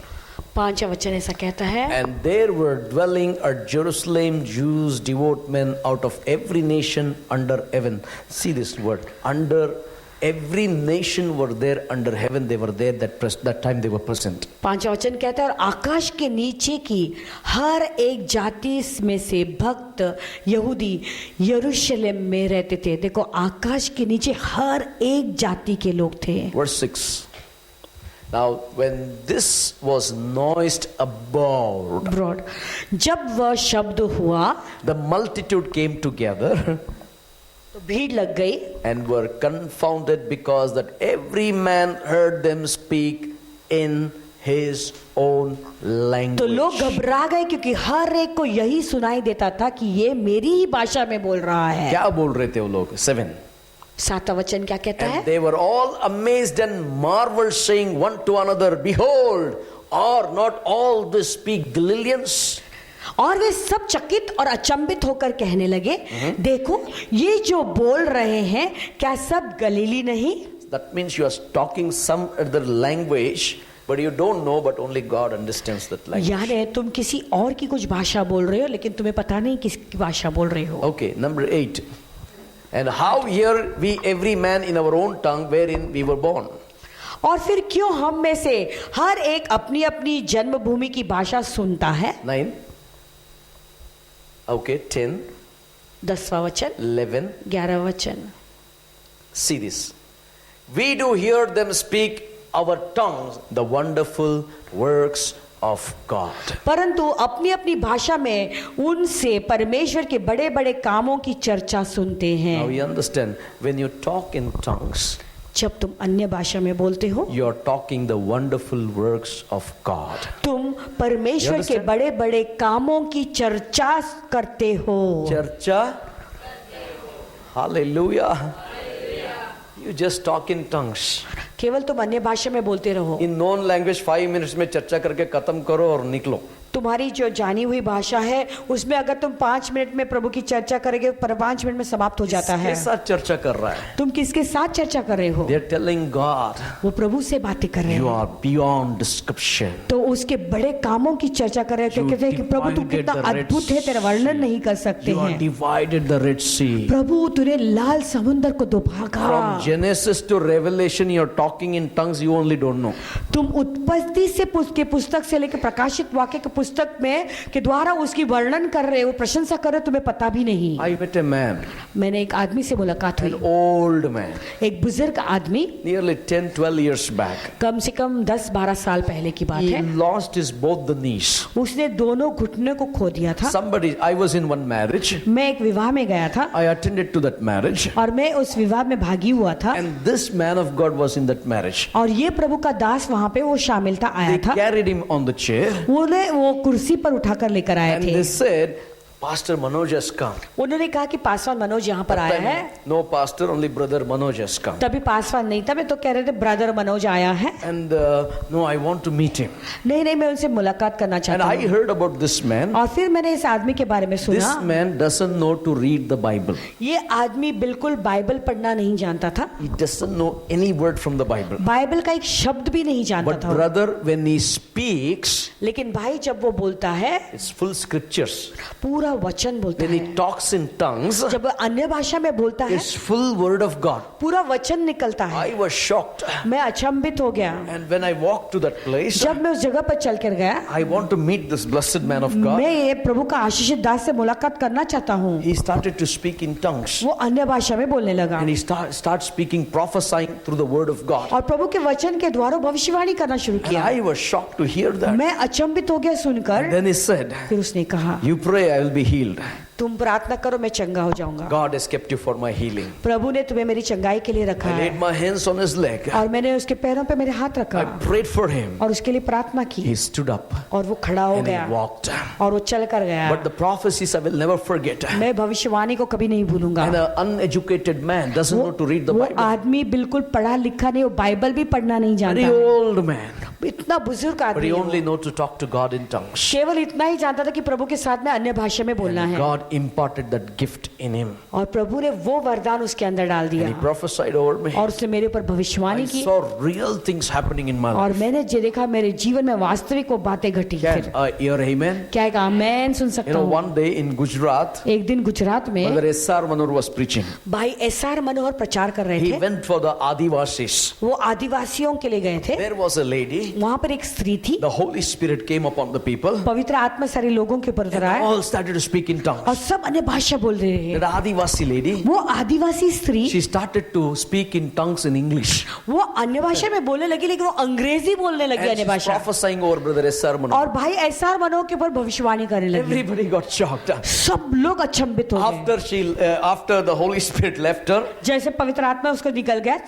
5वां वचन ऐसा कहता है, and there were dwelling at Jerusalem Jews, devout men out of every nation under heaven. See this word, under every nation were there under heaven. They were there that time they were present. 5वां वचन कहता है, और आकाश के नीचे की हर एक जाति में से भक्त यहूदी यरूशलेम में रहते थे। देखो, आकाश के नीचे हर एक जाति के लोग थे। Verse 6. Now when this was noised abroad, broad, जब वह शब्द हुआ the multitude came together तो भीड़ लग गई, and were confounded, because that every man heard them speak in his own language. तो लोग घबरा गए क्योंकि हर एक को यही सुनाई देता था कि ये मेरी ही भाषा में बोल रहा है। क्या बोल रहे थे वो लोग? 7. 7वां वचन क्या कहता है? And they were all amazed and marveled, saying one to another, Behold, are not all this speak Galileans? और वे सब चकित और अचंभित होकर कहने लगे, देखो ये जो बोल रहे हैं क्या सब गलीली नहीं? That means you are talking some other language, but you don't know, but only God understands that language. यानी तुम किसी और की कुछ भाषा बोल रहे हो लेकिन तुम्हें पता नहीं किसकी भाषा बोल रहे हो। Okay, number 8. And how hear we every man in our own tongue wherein we were born? और फिर क्यों हम में से हर एक अपनी अपनी जन्मभूमि की भाषा सुनता है? 9. Okay, 10, 10वां वचन, 11. 11वां वचन। See this. We do hear them speak our tongues the wonderful works of God. परंतु अपनी अपनी भाषा में उनसे परमेश्वर के बड़े बड़े कामों की चर्चा सुनते हैं। Now you understand, when you talk in tongues, जब तुम अन्य भाषा में बोलते हो you are talking the wonderful works of God. तुम परमेश्वर You के understand? बड़े बड़े कामों की चर्चा करते हो। Churcha. Hallelujah. You just talk in tongues. केवल तुम अन्य भाषा में बोलते रहो। In known language 5 minutes में चर्चा करके खत्म करो और निकलो. तुम्हारी जो जानी हुई भाषा है उसमें अगर तुम 5 मिनट में प्रभु की चर्चा करोगे पर 5 मिनट में समाप्त हो जाता है। किसके साथ चर्चा कर रहा है? तुम किसके साथ चर्चा कर रहे हो? They are telling God, वो प्रभु से बातें कर रहे you हो, are beyond description. तो उसके बड़े कामों की चर्चा कर रहे हो। कहते हैं कि प्रभु तू divided कितना the Red अद्भुत है, तेरा वर्णन नहीं कर सकते You are हैं। divided the Red Sea. प्रभु तूने लाल समुद्र को दो भागा। From Genesis to Revelation, you are talking in tongues you only don't know. तुम उत्पत्ति से के पुस्तक से लेकर प्रकाशित वाक्य के पुस्तक में के द्वारा उसकी वर्णन कर रहे हो, प्रशंसा कर रहे हो, तुम्हें पता भी नहीं। I met a man, मैंने एक आदमी से मुलाकात हुई, an old man, एक बुजुर्ग आदमी, nearly 10-12 years back. कम से कम 10-12 साल पहले की बात He है। lost his both the knees. उसने दोनों घुटने को खो दिया था। I was in one marriage. मैं एक विवाह में गया था I attended to that marriage. और मैं उस विवाह में भागी हुआ था, And this man of God was in that marriage. और ये प्रभु का दास वहां पे वो शामिल था, आया They था। carried him on the chair. वो कुर्सी पर उठाकर लेकर आए And थे। they said, Pastor Manoj has come. उन्होंने कहा कि पासवान मनोज यहाँ पर आया है। No pastor, only brother Manoj has come. तभी पासवान नहीं था, मैं तो कह रहे थे ब्रदर मनोज आया है। And no, I want to meet him. नहीं, मैं उनसे मुलाकात करना And चाहता I हूँ। heard about this man. और फिर मैंने इस आदमी के बारे में This सुना। man doesn't know to read the Bible. ये आदमी बिल्कुल बाइबल पढ़ना नहीं जानता था, He doesn't know any word from the Bible. Bible का एक शब्द भी नहीं जानता But था। brother, when he speaks, लेकिन भाई जब वो बोलता है it's full scriptures. पूरा वचन बोलता when है, he talks in tongues, जब अन्य भाषा में बोलता है, it's full word of God. पूरा वचन निकलता है। I was shocked. मैं अचंभित हो गया। And when I walked to that place, जब मैं उस जगह पर चल कर गया, I want to meet this blessed man of God. मैं ये प्रभु का आशीषित दास से मुलाकात करना चाहता हूँ। He started to speak in tongues. वो अन्य भाषा में बोलने लगा And he start speaking, prophesying through the word of God. और प्रभु के वचन के द्वारा भविष्यवाणी करना शुरू And किया। I was shocked to hear that. मैं अचंभित हो गया सुनकर। Then he said, फिर उसने कहा, you pray, I will be healed. तुम प्रार्थना करो, मैं चंगा हो जाऊंगा। God has kept you for my healing. प्रभु ने तुम्हें मेरी चंगाई के लिए रखा I है। laid my hands on his leg. और मैंने उसके पैरों पे मेरे हाथ रखा I prayed for him. और उसके लिए प्रार्थना की He stood up और वो खड़ा हो and he गया walked. और वो चल कर गया। But the prophecies I will never forget. मैं भविष्यवाणी को कभी नहीं भूलूंगा। And an uneducated man doesn't know to read the वो Bible. आदमी बिल्कुल पढ़ा लिखा नहीं, वो बाइबल भी पढ़ना नहीं Very जानता, old man. इतना बुजुर्ग But आदमी he है only वो। know to talk to God in tongues. केवल इतना ही जानता था कि प्रभु के साथ में अन्य भाषा में बोलना And है God imparted that gift in him. और प्रभु ने वो वरदान उसके अंदर डाल दिया And he prophesied over me. और उसने मेरे ऊपर I भविष्यवाणी की saw real things happening in my और life. मैंने जो देखा मेरे जीवन में वास्तविक वो बातें घटी। Can फिर I hear amen? क्या एक आमेन सुन You सकता know, हूँ? one day in Gujarat, एक दिन गुजरात में Brother S.R. Manur was preaching. भाई एसआर मनोहर प्रचार कर रहे He थे। went for the Adivasis. वो आदिवासियों के लिए गए थे। There was a lady. वहां पर एक स्त्री थी, The Holy Spirit came upon the people. पवित्र आत्मा सारे लोगों के ऊपर And उतरा है all started to speak in और tongues. सब अन्य भाषा बोल रहे हैं। That Adivasi lady, वो आदिवासी स्त्री she started to speak in tongues in English. वो अन्य भाषा में बोलने लगी, लेकिन वो अंग्रेजी बोलने लगी And अन्य she's भाषा। prophesying over Brother S.R. Manur. और भाई एसआर मनोहर के ऊपर भविष्यवाणी करने लगी। Everybody got shocked. सब लोग अचंभित हो गए। After the Holy Spirit left her, जैसे पवित्र आत्मा उसको निकल गया,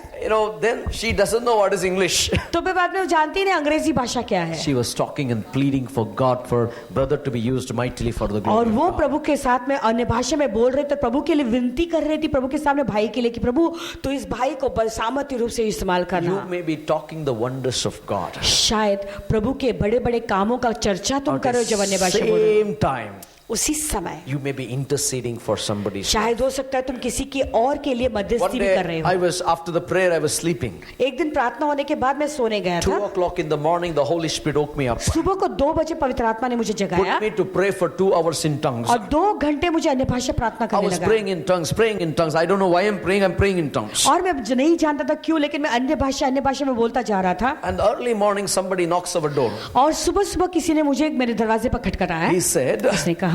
then she doesn't know what is English. तो फिर बाद में वो जानती नहीं अंग्रेजी भाषा क्या है। She was talking and pleading for God, for brother to be used mightily for the glory और of वो God. प्रभु के साथ में अन्य भाषा में बोल रहे थे, प्रभु के लिए विनती कर रही थी, प्रभु के सामने भाई के लिए कि प्रभु तो इस भाई को सामर्थ्य रूप से इस्तेमाल You करना। may be talking the wonders of God. शायद प्रभु के बड़े बड़े कामों का चर्चा तुम At कर रहे हो जब अन्य भाषा बोल रहे हो। same time, उसी समय you may be interceding for somebody. शायद हो सकता है तुम किसी की और के लिए One मध्यस्थी भी कर रहे day, हो। after the prayer, I was sleeping. एक दिन प्रार्थना होने के बाद मैं सोने गया 2 था। o'clock in the morning, the Holy Spirit woke me up. सुबह को 2 बजे पवित्र आत्मा ने मुझे जगाया Put me to pray for 2 hours in tongues. और 2 घंटे मुझे अन्य भाषा प्रार्थना I करने was लगा। praying in tongues. I don't know why I'm praying in tongues. और मैं नहीं जानता था क्यों, लेकिन मैं अन्य भाषा में बोलता जा रहा था। And early morning, somebody knocks our door. और सुबह सुबह किसी ने मुझे मेरे दरवाजे पर खटखटाया। He said, उसने कहा,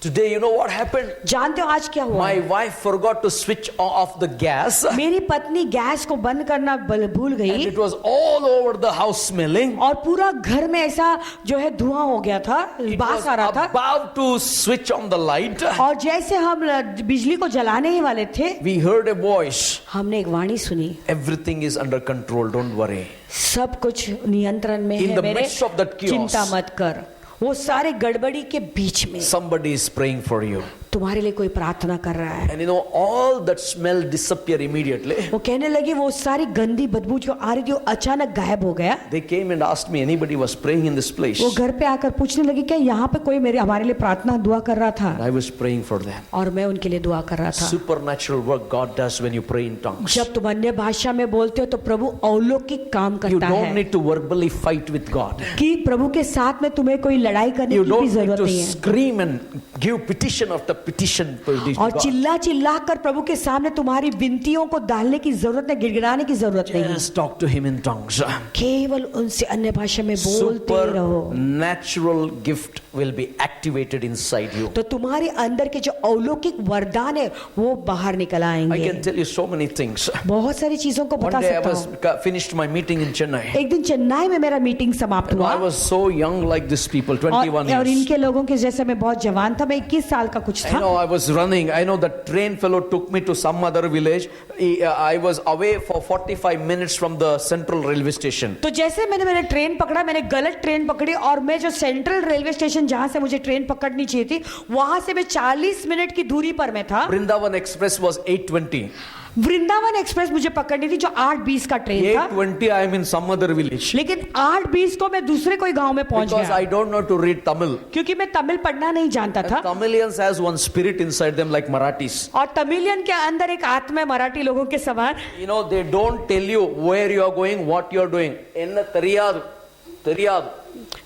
today, you know what happened? जानते हो आज क्या हुआ? My wife forgot to switch off the gas. मेरी पत्नी गैस को बंद करना भूल And गई it was all over the house smelling. और पूरा घर में ऐसा जो है धुआं हो गया था, It बास was आ रहा था। about to switch on the light. और जैसे हम बिजली को जलाने ही वाले थे, We heard a voice. हमने एक वाणी सुनी, Everything is under control. Don't worry. सब कुछ नियंत्रण में In है the मेरे, midst of that chaos, चिंता मत कर। वो सारे गड़बड़ी के बीच में somebody is praying for you. तुम्हारे लिए कोई प्रार्थना कर रहा है। And you know, all that smell disappear immediately. वो कहने लगी वो सारी गंदी बदबू जो आ रही थी वो अचानक गायब हो गया। They came and asked me, anybody was praying in this place? वो घर पे आकर पूछने लगी क्या यहाँ पे कोई हमारे लिए प्रार्थना दुआ कर रहा था? I was praying for them. और मैं उनके लिए दुआ कर रहा था। Supernatural work God does when you pray in tongues. जब तुम अन्य भाषा में बोलते हो तो प्रभु अलौकिक काम You करता don't है need to verbally fight with God. कि प्रभु के साथ में तुम्हें कोई लड़ाई करने You की भी don't need जरूरत to नहीं है। scream and give petition after petition to और God. चिल्ला चिल्ला कर प्रभु के सामने तुम्हारी विनतियों को डालने की जरूरत नहीं, गिड़गिड़ाने की जरूरत नहीं है। Just talk to him in tongues. केवल उनसे अन्य भाषा में बोलते रहो Supernatural gift will be activated inside you. तो तुम्हारे अंदर के जो अलौकिक वरदान है वो बाहर निकल I आएंगे। can tell you so many things. बहुत सारी चीजों को One बता day I सकता was हूँ। finished my meeting in Chennai. एक दिन चेन्नई में मेरा मीटिंग समाप्त And हुआ I was so young like these people, 21 और years. इनके लोगों के जैसे मैं बहुत जवान था, मैं 21 साल का कुछ I था। know I was running. I know the train fellow took me to some other village. I was away for 45 minutes from the central railway station. तो जैसे मैंने ट्रेन पकड़ा, मैंने गलत ट्रेन पकड़ी और मैं जो सेंट्रल रेलवे स्टेशन जहां से मुझे ट्रेन पकड़नी चाहिए थी वहां से मैं 40 मिनट की दूरी पर मैं था। Vrindavan Express was 8:20. Vrindavan express मुझे पकड़नी थी जो 8:20 का ट्रेन था, 8:20 I am in some other village. लेकिन 8:20 को मैं दूसरे कोई गांव में पहुंच Because गया I don't know to read Tamil. क्योंकि मैं तमिल पढ़ना नहीं जानता था। Tamilians has one spirit inside them like Marathis. और तमिलियन के अंदर एक आत्मा है मराठी लोगों के समान। You know, they don't tell you where you are going, what you are doing. Enna theriyadu.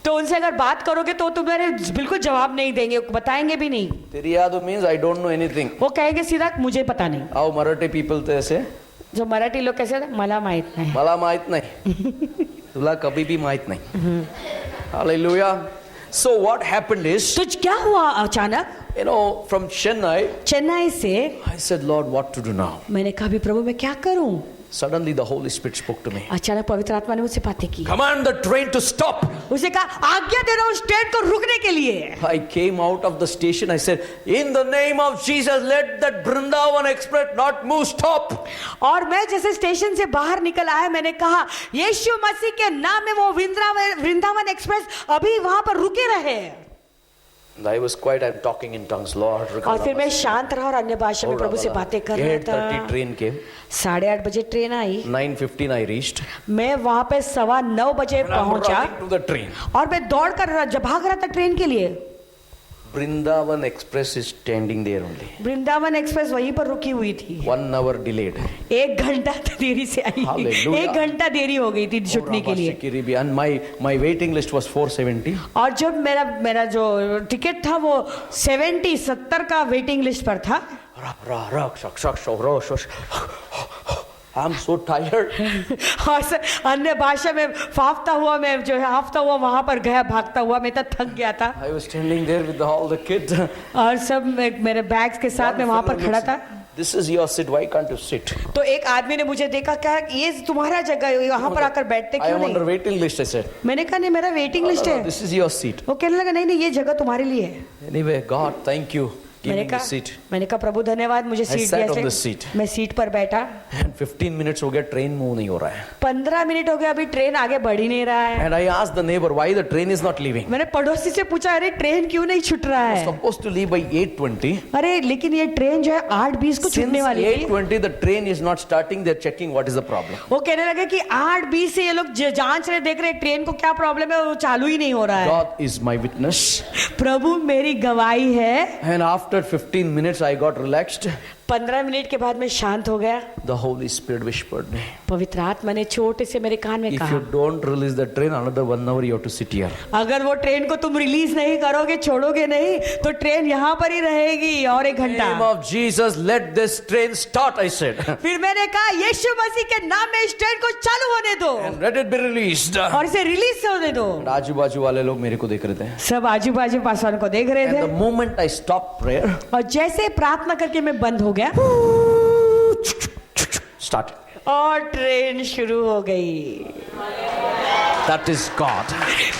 तो उनसे अगर बात करोगे तो तुम्हारे बिल्कुल जवाब नहीं देंगे, बताएंगे भी नहीं। Tiryadu means I don't know anything. वो कहेंगे सीधा मुझे पता नहीं। How Marathi people they say? जो मराठी लोग कैसे होते हैं, मला माहित नहीं। मला माहित नाही. तुला कभी भी माहित नाही. Hallelujah. So what happened is, तो क्या हुआ अचानक? from Chennai, चेन्नई से I said, Lord, what to do now? मैंने कहा भी प्रभु मैं क्या करूं? Suddenly the Holy Spirit spoke to me. अचानक पवित्र आत्मा ने मुझसे बातें की। Command the train to stop. उसे कहा आज्ञा दे रहा हूं उस ट्रेन को रुकने के लिए। I came out of the station. I said, in the name of Jesus, let that Vrindavan Express not move, stop. और मैं जैसे स्टेशन से बाहर निकल आया, मैंने कहा यीशु मसीह के नाम में वो वृंदावन एक्सप्रेस अभी वहां पर रुके रहे। And I was quiet. I'm talking in tongues, Lord. और फिर मैं शांत रहा और अन्य भाषा में प्रभु से बातें कर रहा 8:30 था। train came. 8:30 बजे ट्रेन आई। 9:15 I reached. मैं वहां पे 9:15 बजे And I'm पहुंचा running to the train. और मैं दौड़ कर भाग रहा था ट्रेन के लिए। Vrindavan Express is standing there only. Vrindavan express वहीं पर रुकी हुई थी। 1 hour delayed. 1 घंटा देरी से आई। Hallelujah. 1 घंटा देरी हो गई थी छुटने के लिए। And my waiting list was 470. और जब मेरा जो टिकट था वो 70 का वेटिंग लिस्ट पर था। I'm so tired. और अन्य भाषा में फाफता हुआ मैं जो है हाफता हुआ वहां पर गया, भागता हुआ मैं तो थक गया था। I was standing there with all the kids. और सब मेरे बैग्स के साथ में वहां पर खड़ा था। This is your seat. Why can't you sit? तो एक आदमी ने मुझे देखा, क्या ये तुम्हारा जगह है, यहाँ पर आकर बैठते I क्यों am under नहीं? waiting list. I said. मैंने कहा नहीं मेरा वेटिंग लिस्ट है। This is your seat. वो कहने लगा नहीं नहीं ये जगह तुम्हारे लिए है। Anyway, God, thank you. Give मैंने me the seat. कहा प्रभु धन्यवाद मुझे सीट sat on दिया। the seat. मैं सीट पर बैठा। And 15 minutes हो गया ट्रेन मूव नहीं हो रहा है. 15 मिनट हो गया अभी ट्रेन आगे बढ़ ही नहीं रहा है। And I asked the neighbor why the train is not leaving. मैंने पड़ोसी से पूछा अरे ट्रेन क्यों नहीं छूट रहा है? Supposed to leave by 8:20. अरे लेकिन ये ट्रेन जो है 8:20 को Since छूटने वाली थी। 8:20 the train is not starting. They're checking what is the problem. वो कहने लगे कि 8:20 से ये लोग जांच रहे, देख रहे ट्रेन को क्या प्रॉब्लम है, वो चालू ही नहीं हो रहा है। God is my witness. प्रभु मेरी गवाही है। And after 15 minutes I got relaxed. 15 minute के बाद मैं शांत हो गया। The Holy Spirit whispered me. पवित्र आत्मा ने छोटे से मेरे कान में If कहा you don't release the train, another 1 hour you have to sit here. अगर वो ट्रेन को तुम रिलीज नहीं करोगे, छोड़ोगे नहीं, तो ट्रेन यहाँ पर ही रहेगी और 1 In the name घंटा। of Jesus, let this train start, I said. फिर मैंने कहा यीशु मसीह के नाम में इस ट्रेन को चालू होने दो And let it be released. और इसे रिलीज होने दो। आजू बाजू वाले लोग मेरे को देख रहे थे. सब आजू बाजू पासवान को देख रहे And थे the moment I stopped prayer, और जैसे प्रार्थना करके मैं बंद हो गया started. और ट्रेन शुरू हो गई। That is God.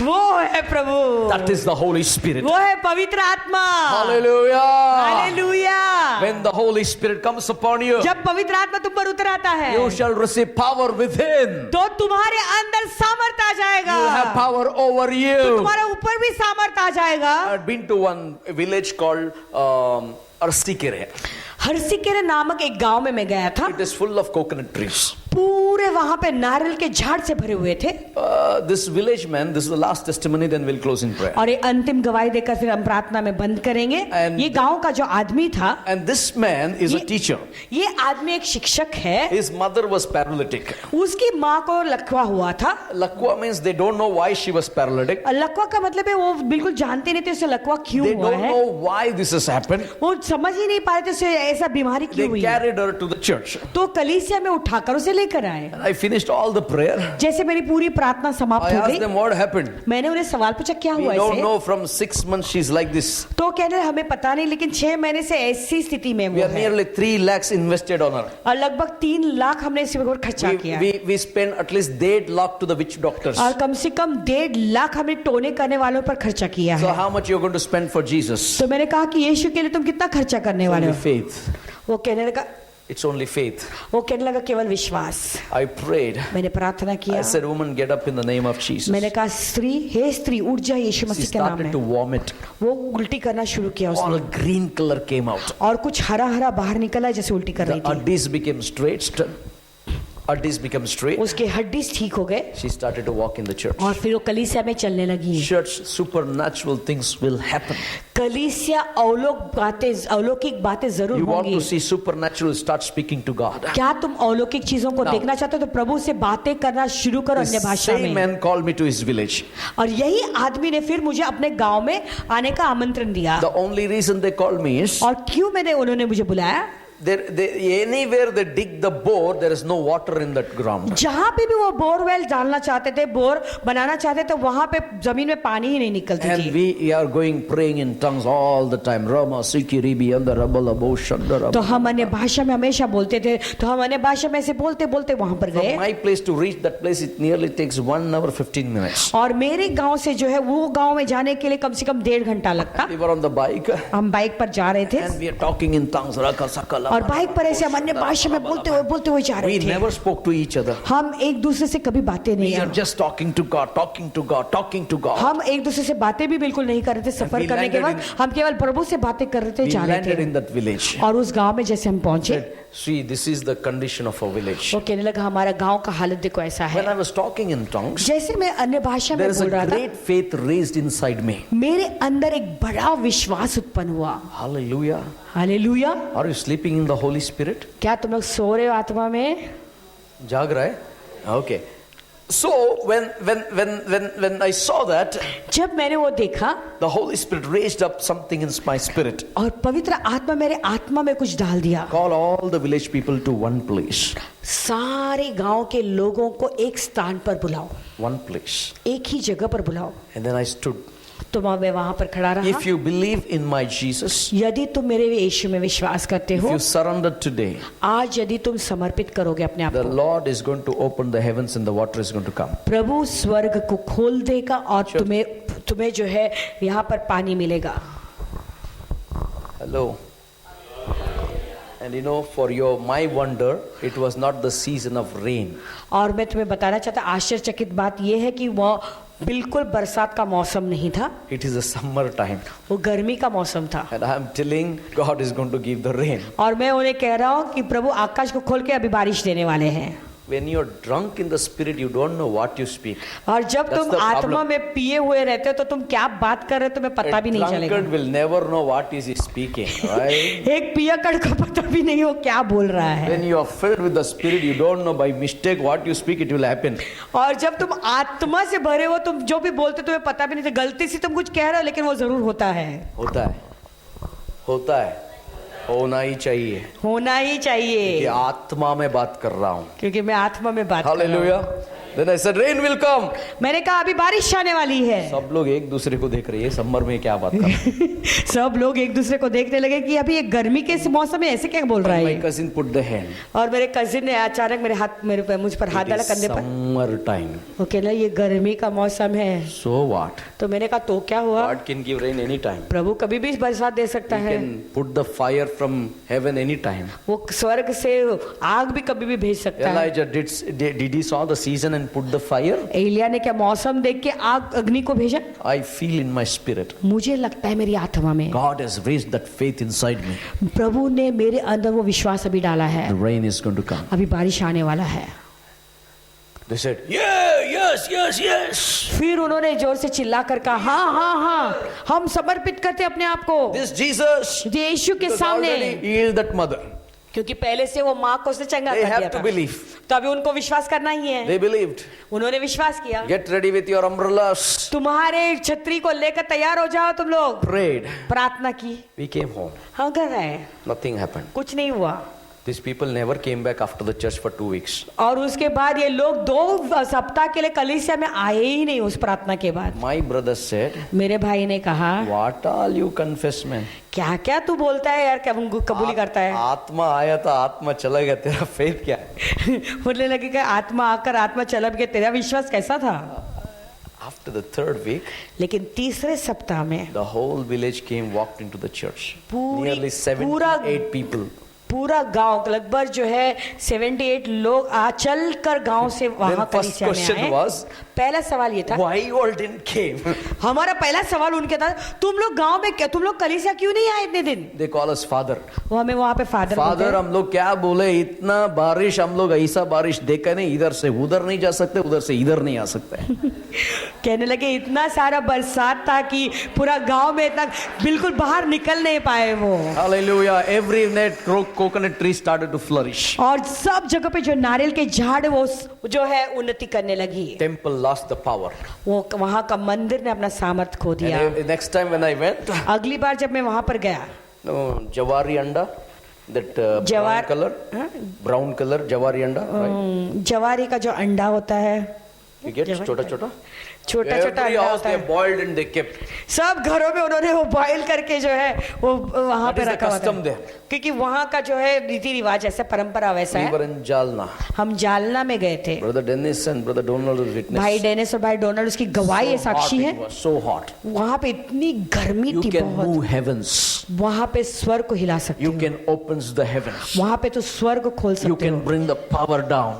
वो है प्रभु, That is the Holy Spirit. वो है पवित्र आत्मा। Hallelujah. Hallelujah. When the Holy Spirit comes upon you, जब पवित्र आत्मा तुम पर उतर आता है you shall receive power within. तो तुम्हारे अंदर सामर्थ आ जाएगा। You have power over तो you. तुम्हारे ऊपर भी सामर्थ आ जाएगा। I've been to one village called Arsikere. हरसिकेरे नामक एक गांव में मैं गया था। It is full of coconut trees. पूरे वहां पे नारियल के झाड़ से भरे हुए थे। This village man, this is the last testimony, then we'll close in prayer. और ये अंतिम गवाही देकर फिर हम प्रार्थना में बंद करेंगे। And ये गांव का जो आदमी था, And this man is a teacher. ये आदमी एक शिक्षक है। His mother was paralytic. उसकी माँ को लकवा हुआ था। Lakwa means they don't know why she was paralytic. लकवा का मतलब है वो बिल्कुल जानते नहीं थे उसे लकवा क्यों They हुआ don't है। know why this has happened. वो समझ ही नहीं पा रहे थे उसे ऐसा बीमारी They क्यों हुई है। carried her to the church. तो कलीसिया में उठाकर उसे लेकर आए। And I finished all the prayer. जैसे मेरी पूरी प्रार्थना समाप्त I हो asked गई, them what happened. मैंने उन्हें सवाल पूछा क्या We हुआ don't इसे? know, from 6 months she's like this. तो कहने लगे, हमें पता नहीं लेकिन 6 महीने से ऐसी स्थिति में We वो are है। nearly 3 lakhs invested on her. और लगभग 3 लाख हमने इस पर खर्चा किया है। We spent at least 1.5 lakh to the witch doctors. और कम से कम 1.5 लाख हमने टोने करने वालों पर खर्चा किया So है। how much you're going to spend for Jesus? तो मैंने कहा कि यीशु के लिए तुम कितना खर्चा करने वाले Only हो? faith. वो कहने लगा It's only faith. वो कहने लगा केवल विश्वास। I prayed. मैंने प्रार्थना I किया। said, woman, get up in the name of Jesus. मैंने कहा स्त्री, हे स्त्री उठ जा यीशु She मसीह के नाम started to में। vomit. वो उल्टी करना शुरू किया All उसने green color came out. और कुछ हरा हरा बाहर निकला जैसे उल्टी कर The रही थी। addis became straight. hardis become straight. उसके हड्डी ठीक हो गए She started to walk in the church. और फिर वो कलीसिया में चलने लगी। Church, supernatural things will happen. कलीसिया अलौकिक बातें जरूर You want होंगी। to see supernatural, start speaking to God. क्या तुम अलौकिक चीजों को Now, देखना चाहते हो तो प्रभु से बातें करना शुरू करो अन्य The भाषा same में। man called me to his village. और यही आदमी ने फिर मुझे अपने गांव में आने का आमंत्रण दिया। The only reason they called me is और क्यों उन्होंने मुझे बुलाया? anywhere they dig the bore, there is no water in that ground. जहां पे भी वो बोरवेल डालना चाहते थे, बोर बनाना चाहते थे, वहां पे जमीन में पानी ही नहीं निकलती And थी। we are going praying in tongues all the time. Rama Sikiribi and the Rabalabo Shandara. तो हम अन्य भाषा में हमेशा बोलते थे, तो हम अन्य भाषा में से बोलते बोलते वहां पर गए। From my place to reach that place, it nearly takes 1 hour 15 minutes. और मेरे गांव से जो है वो गांव में जाने के लिए कम से कम 1.5 घंटा लगता। We were on the bike हम बाइक पर जा रहे थे and we are talking in tongues. Raka Sakala. और बाइक पर ऐसे हम अन्य भाषा में बोलते हुए जा रहे We थे। never spoke to each other. हम एक दूसरे से कभी बातें नहीं We are की। just talking to God, talking to God, talking to God. हम एक दूसरे से बातें भी बिल्कुल नहीं कर रहे थे। सफर we करने के landed बाद हम केवल प्रभु से बातें कर रहे थे, We जा रहे landed थे। in that village. और उस गांव में जैसे हम पहुंचे, See, this is the condition of our village. वो कहने लगा हमारा गांव का हालत देखो ऐसा When I है। was talking in tongues, जैसे मैं अन्य भाषा में there is बोल a रहा था, great faith raised inside me. मेरे अंदर एक बड़ा विश्वास उत्पन्न हुआ। Hallelujah. Hallelujah. Are you sleeping in the Holy Spirit? क्या तुम लोग सो रहे हो आत्मा में? जाग रहा है? Okay. So when I saw that, जब मैंने वो देखा the Holy Spirit raised up something in my spirit. और पवित्र आत्मा मेरे आत्मा में कुछ डाल दिया। Call all the village people to one place. सारे गांव के लोगों को एक स्थान पर बुलाओ, One place. एक ही जगह पर बुलाओ। And then I stood. तो मैं वहां पर खड़ा रहा। If you believe in my Jesus, यदि तुम मेरे यीशु में विश्वास करते if हो, you surrender today, आज यदि तुम समर्पित करोगे अपने आप the को, Lord is going to open the heavens and the water is going to come. प्रभु स्वर्ग को खोल देगा और तुम्हें जो है यहाँ पर पानी मिलेगा। Hello. And you know, for my wonder, it was not the season of rain. और मैं तुम्हें बताना चाहता, आश्चर्यचकित बात यह है कि वो बिल्कुल बरसात का मौसम नहीं था, It is a summer time. वो गर्मी का मौसम था। And I am telling God is going to give the rain. और मैं उन्हें कह रहा हूँ कि प्रभु आकाश को खोल के अभी बारिश देने वाले हैं। When you're drunk in the spirit, you don't know what you speak. और जब That's तुम the आत्मा problem. में पिए हुए रहते हो तो तुम क्या बात कर रहे हो तुम्हें पता A भी नहीं चलेगा। drunkard will never know what is he speaking, right? एक पियकड़ को पता भी नहीं हो क्या बोल रहा है। When you are filled with the spirit, you don't know by mistake what you speak, it will happen. और जब तुम आत्मा से भरे हो, तुम जो भी बोलते तुम्हें पता भी नहीं था, गलती से तुम कुछ कह रहे हो लेकिन वो जरूर होता है। होता है, होना ही चाहिए, होना ही कि चाहिए, आत्मा में बात कर रहा हूँ। क्योंकि मैं आत्मा में बात कर रहा हूँ। Hallelujah. Then I said, rain will come. मैंने कहा अभी बारिश आने वाली है। सब लोग एक दूसरे को देख रहे हैं, समर में क्या बात कर रहे हैं? सब लोग एक दूसरे को देखने लगे कि अभी ये गर्मी के इस मौसम में ऐसे क्या बोल रहा My है। cousin put the hand. और मेरे कजिन ने अचानक मुझ पर हाथ It डाला is कंधे पर। summer time. वो कहना ये गर्मी का मौसम है। So what? तो मैंने कहा तो क्या हुआ, God can give rain anytime. प्रभु कभी भी बरसात दे सकता He है। can put the fire from heaven anytime. वो स्वर्ग से आग भी कभी भी भेज सकता है। Elijah did he saw the season and put the fire? Elia ने क्या मौसम देख के आग अग्नि को भेजा? I feel in my spirit. मुझे लगता है मेरी आत्मा में God has raised that faith inside me. प्रभु ने मेरे अंदर वो विश्वास अभी डाला है, The rain is going to come. अभी बारिश आने वाला है। They said, yeah, yes. फिर उन्होंने जोर से चिल्ला कर कहा हाँ हाँ हाँ, हम समर्पित करते अपने आप को This Jesus यीशु के has सामने, already healed that mother. क्योंकि पहले से वो माँ को उसने चंगा They कर दिया have to था, believe. तो अभी उनको विश्वास करना ही है। They believed. उन्होंने विश्वास किया। Get ready with your umbrellas. तुम्हारे छतरी को लेकर तैयार हो जाओ तुम लोग। Prayed. प्रार्थना की, We came home. हम कर रहे हैं, Nothing happened. कुछ नहीं हुआ। These people never came back after the church for 2 weeks. और उसके बाद ये लोग 2 सप्ताह के लिए कलीसिया में आए ही नहीं उस प्रार्थना के बाद। My brother said, मेरे भाई ने कहा what all you confess, man? क्या क्या तू बोलता है यार, क्या कबूली करता है। आत्मा आया था, आत्मा चला गया, तेरा faith क्या है? बोलने लगे कि आत्मा आकर आत्मा चला गया, तेरा विश्वास कैसा था। After the 3rd week, लेकिन तीसरे सप्ताह में the whole village came, walked into the church. पूरी- Nearly 78 people. पूरा गांव लगभग जो है 78 लोग चल कर गांव से वहां Then first कलीसिया में question आए। was, पहला सवाल ये था, Why you all didn't came? हमारा पहला सवाल उनके था, तुम लोग गांव में क्या, तुम लोग कलीसिया क्यों नहीं आए इतने दिन? They call us father. वो हमें वहां पे फादर फादर हम लोग क्या बोले, इतना बारिश, हम लोग ऐसा बारिश देखा नहीं, इधर से उधर नहीं जा सकते, उधर से इधर नहीं आ सकते. कहने लगे इतना सारा बरसात था कि पूरा गांव में इतना बिल्कुल बाहर निकल नहीं पाए वो. Hallelujah. Every net coconut tree started to flourish. और सब जगह पे जो नारियल के झाड़ वो जो है उन्नति करने लगी. Temple lost the power. वो वहां का मंदिर ने अपना सामर्थ खो दिया. And next time when I went, अगली बार जब मैं वहां पर गया, jawari anda, that Jawar- brown color jawari anda, right? जवारी का जो अंडा होता है, You get छोटा छोटा. छोटा छोटा Every अंडा house होता they है, boiled and they kept. सब घरों में उन्होंने वो बॉईल करके जो है वो वहां That पे is the रखा हुआ custom था. there. क्योंकि वहां का जो है रीति रिवाज ऐसा परंपरा वैसा We है. were in Jalna. हम जालना में गए थे. Brother Dennis and Brother Donald was witness. भाई डेनिस और भाई डोनाल्ड उसकी गवाही है, So hot साक्षी it है. was, so hot. वहां पे इतनी गर्मी You थी can बहुत. move heavens. वहां पे स्वर्ग को हिला सकते You हो. can opens the heavens. वहां पे तो स्वर्ग को खोल You सकते can हो. bring the power down.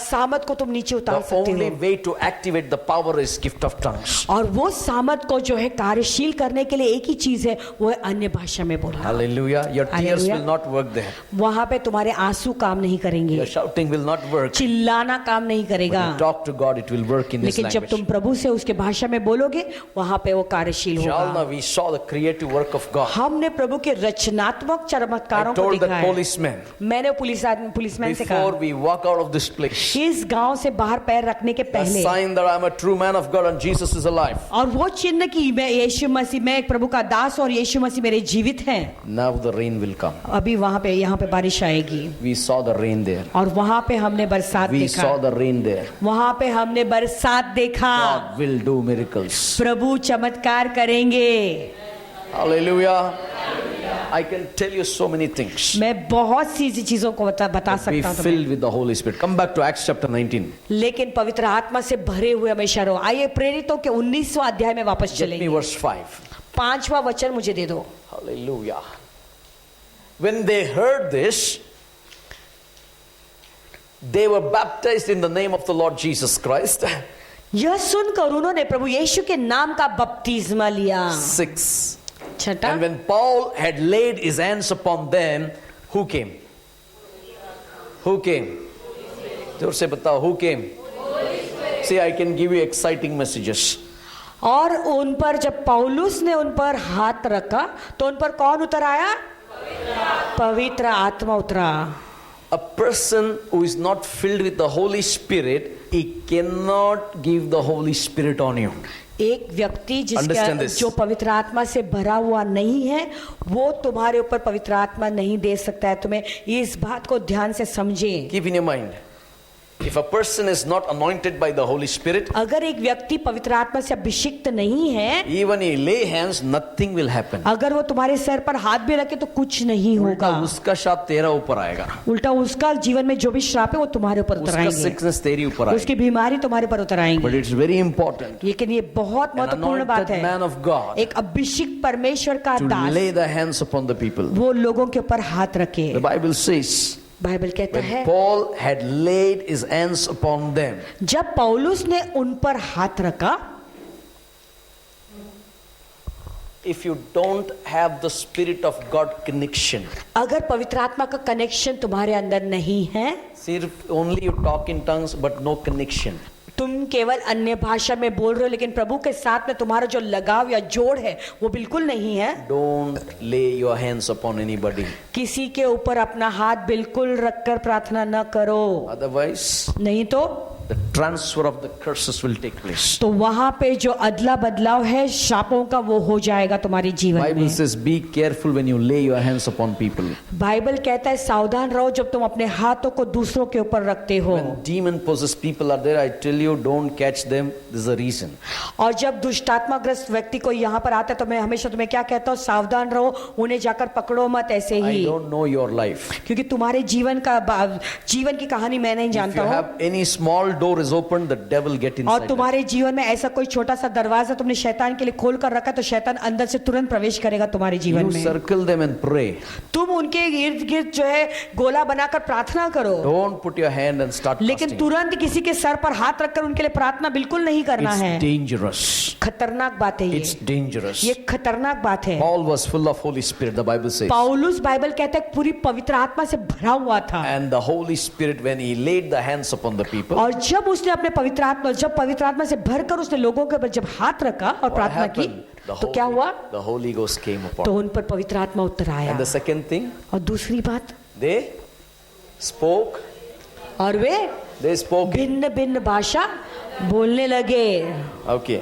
सामत को तुम नीचे उतार The सकते only हो. way to activate the power is gift of tongues. और वो सामत को जो है कार्यशील करने के लिए एक ही चीज है, वो है अन्य भाषा में बोलना. Hallelujah. Your tears Hallelujah. will not work there. वहां पे तुम्हारे आंसू काम नहीं करेंगे, Your shouting will not work. चिल्लाना काम नहीं करेगा. When you talk to God, it will work in this लेकिन जब language. तुम प्रभु से उसके भाषा में बोलोगे, वहां पे वो कार्यशील होगा. Jalna, we saw the creative work of God. हमने प्रभु के रचनात्मक I चमत्कारों को told देखा that है. policeman, मैंने पुलिसमैन से before कहा, we walk out of this place, इस गांव से बाहर पैर रखने के a पहले, sign that I'm a true man of God and Jesus is alive. और वो चिन्ह कि मैं यीशु मसीह, मैं एक प्रभु का दास और यीशु मसीह मेरे जीवित हैं. Now the rain will come. अभी वहां पे यहाँ पे बारिश आएगी. We saw the rain there. और वहां पे हमने बरसात We देखा. saw the rain there. वहां पे हमने बरसात देखा. God will do miracles. प्रभु चमत्कार करेंगे. Hallelujah. I can tell you so many things. मैं बहुत सी चीजों को बता Be सकता हूँ तुम्हें. filled with the Holy Spirit. Come back to Acts chapter 19. लेकिन पवित्र आत्मा से भरे हुए हमेशा रहो. आइए प्रेरितों के 19वां अध्याय में वापस Get me चलेंगे. verse 5. 5वां वचन मुझे दे दो. Hallelujah. When they heard this, they were baptized in the name of the Lord Jesus Christ. यह सुनकर उन्होंने प्रभु यीशु के नाम का बपतिस्मा लिया. 6. छठा, And when Paul had laid his hands upon them, who came? Who came? जोर से बताओ, who came? See, I can give you exciting messages. और उन पर जब पौलुस ने उन पर हाथ रखा तो उन पर कौन उतर आया? पवित्र आत्मा उतरा. A person who is not filled with the Holy Spirit, he cannot give the Holy Spirit on you. एक व्यक्ति Understand जिसका this. जो पवित्र आत्मा से भरा हुआ नहीं है, वो तुम्हारे ऊपर पवित्र आत्मा नहीं दे सकता है. तुम्हें इस बात को ध्यान से समझे. Keep in your mind. If a person is not anointed by the Holy Spirit, अगर एक व्यक्ति पवित्र आत्मा से अभिषिक्त नहीं है, even he lay hands, nothing will happen. अगर वो तुम्हारे सर पर हाथ भी रखे तो कुछ नहीं होगा. उसका शाप तेरा ऊपर आएगा. उल्टा उसका जीवन में जो भी श्राप है वो तुम्हारे ऊपर उसका उतराएंगे. sickness तेरी ऊपर उसकी आएगी. बीमारी तुम्हारे ऊपर But उतराएंगे. it's very important. लेकिन ये बहुत An महत्वपूर्ण बात anointed है. man of God एक अभिषिक्त परमेश्वर का to Das lay the hands upon the people. वो लोगों के ऊपर हाथ रखे. The Bible says, बाइबल कहता when है Paul had laid his hands upon them, जब पौलुस ने उन पर हाथ रखा, if you don't have the Spirit of God connection, अगर पवित्र आत्मा का कनेक्शन तुम्हारे अंदर नहीं है, सिर्फ only you talk in tongues but no connection, तुम केवल अन्य भाषा में बोल रहे हो लेकिन प्रभु के साथ में तुम्हारा जो लगाव या जोड़ है वो बिल्कुल नहीं है, don't lay your hands upon anybody. किसी के ऊपर अपना हाथ बिल्कुल रखकर प्रार्थना न करो. Otherwise, नहीं तो the transfer of the curses will take place. तो वहां पे जो अदला बदलाव है शापों का वो हो जाएगा तुम्हारे जीवन Bible में. says, be careful when you lay your hands upon people. Bible कहता है सावधान रहो जब तुम अपने हाथों को दूसरों के ऊपर रखते हो. When demon possessed people are there, I tell you, don't catch them. There's a reason. और जब दुष्टात्माग्रस्त व्यक्ति को यहाँ पर आता है तो मैं हमेशा तुम्हें क्या कहता हूँ, सावधान रहो, उन्हें जाकर पकड़ो मत ऐसे I he. don't know your life. क्योंकि तुम्हारे जीवन की कहानी मैं नहीं If you जानता हूँ. have any small door is opened, the devil get और inside. तुम्हारे जीवन में ऐसा कोई छोटा सा दरवाजा तुमने शैतान के लिए खोल कर रखा, तो शैतान अंदर से तुरंत प्रवेश करेगा तुम्हारे जीवन You में। circle them and pray. तुम उनके इर्द गिर्द जो है गोला बनाकर प्रार्थना करो, Don't put your hand and start लेकिन fasting. तुरंत किसी के सर पर हाथ रखकर उनके लिए प्रार्थना बिल्कुल नहीं करना It's है। dangerous. खतरनाक बात है It's dangerous. ये खतरनाक बात है। Paul was full of Holy Spirit, the Bible says. पौलुस बाइबल कहता है पूरी पवित्र आत्मा से भरा हुआ था, And the Holy Spirit, when he laid the hands upon the people, और जब उसने अपने पवित्र आत्मा से भरकर उसने लोगों के ऊपर जब हाथ रखा और what प्रार्थना की, happened? तो क्या हुआ? The Holy Ghost came upon तो them. उन पर पवित्र आत्मा उतर आया। And the second thing, और दूसरी बात, they spoke. और वे They spoke. भिन्न भिन्न भाषा बोलने लगे Okay.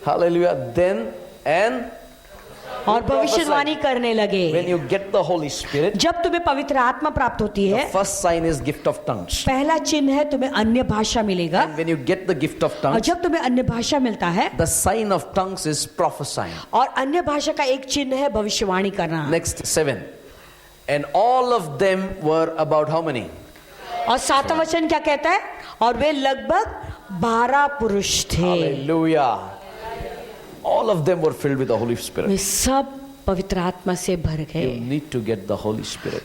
Hallelujah. Then, and और भविष्यवाणी करने लगे। when you get the Holy Spirit, जब तुम्हें पवित्र आत्मा प्राप्त होती the है, first sign is gift of tongues. पहला चिन्ह है तुम्हें अन्य भाषा मिलेगा, And when you get the gift of और tongues, जब तुम्हें अन्य भाषा मिलता है, the sign of tongues is prophesying. और अन्य भाषा का एक चिन्ह है भविष्यवाणी करना। Next, 7. And all of them were about how many? और सातवां वचन क्या कहता है? और वे लगभग 12 पुरुष थे। Hallelujah. All of them were filled with the Holy way Spirit. सब पवित्र आत्मा से भर You गए। need to get the Holy Spirit.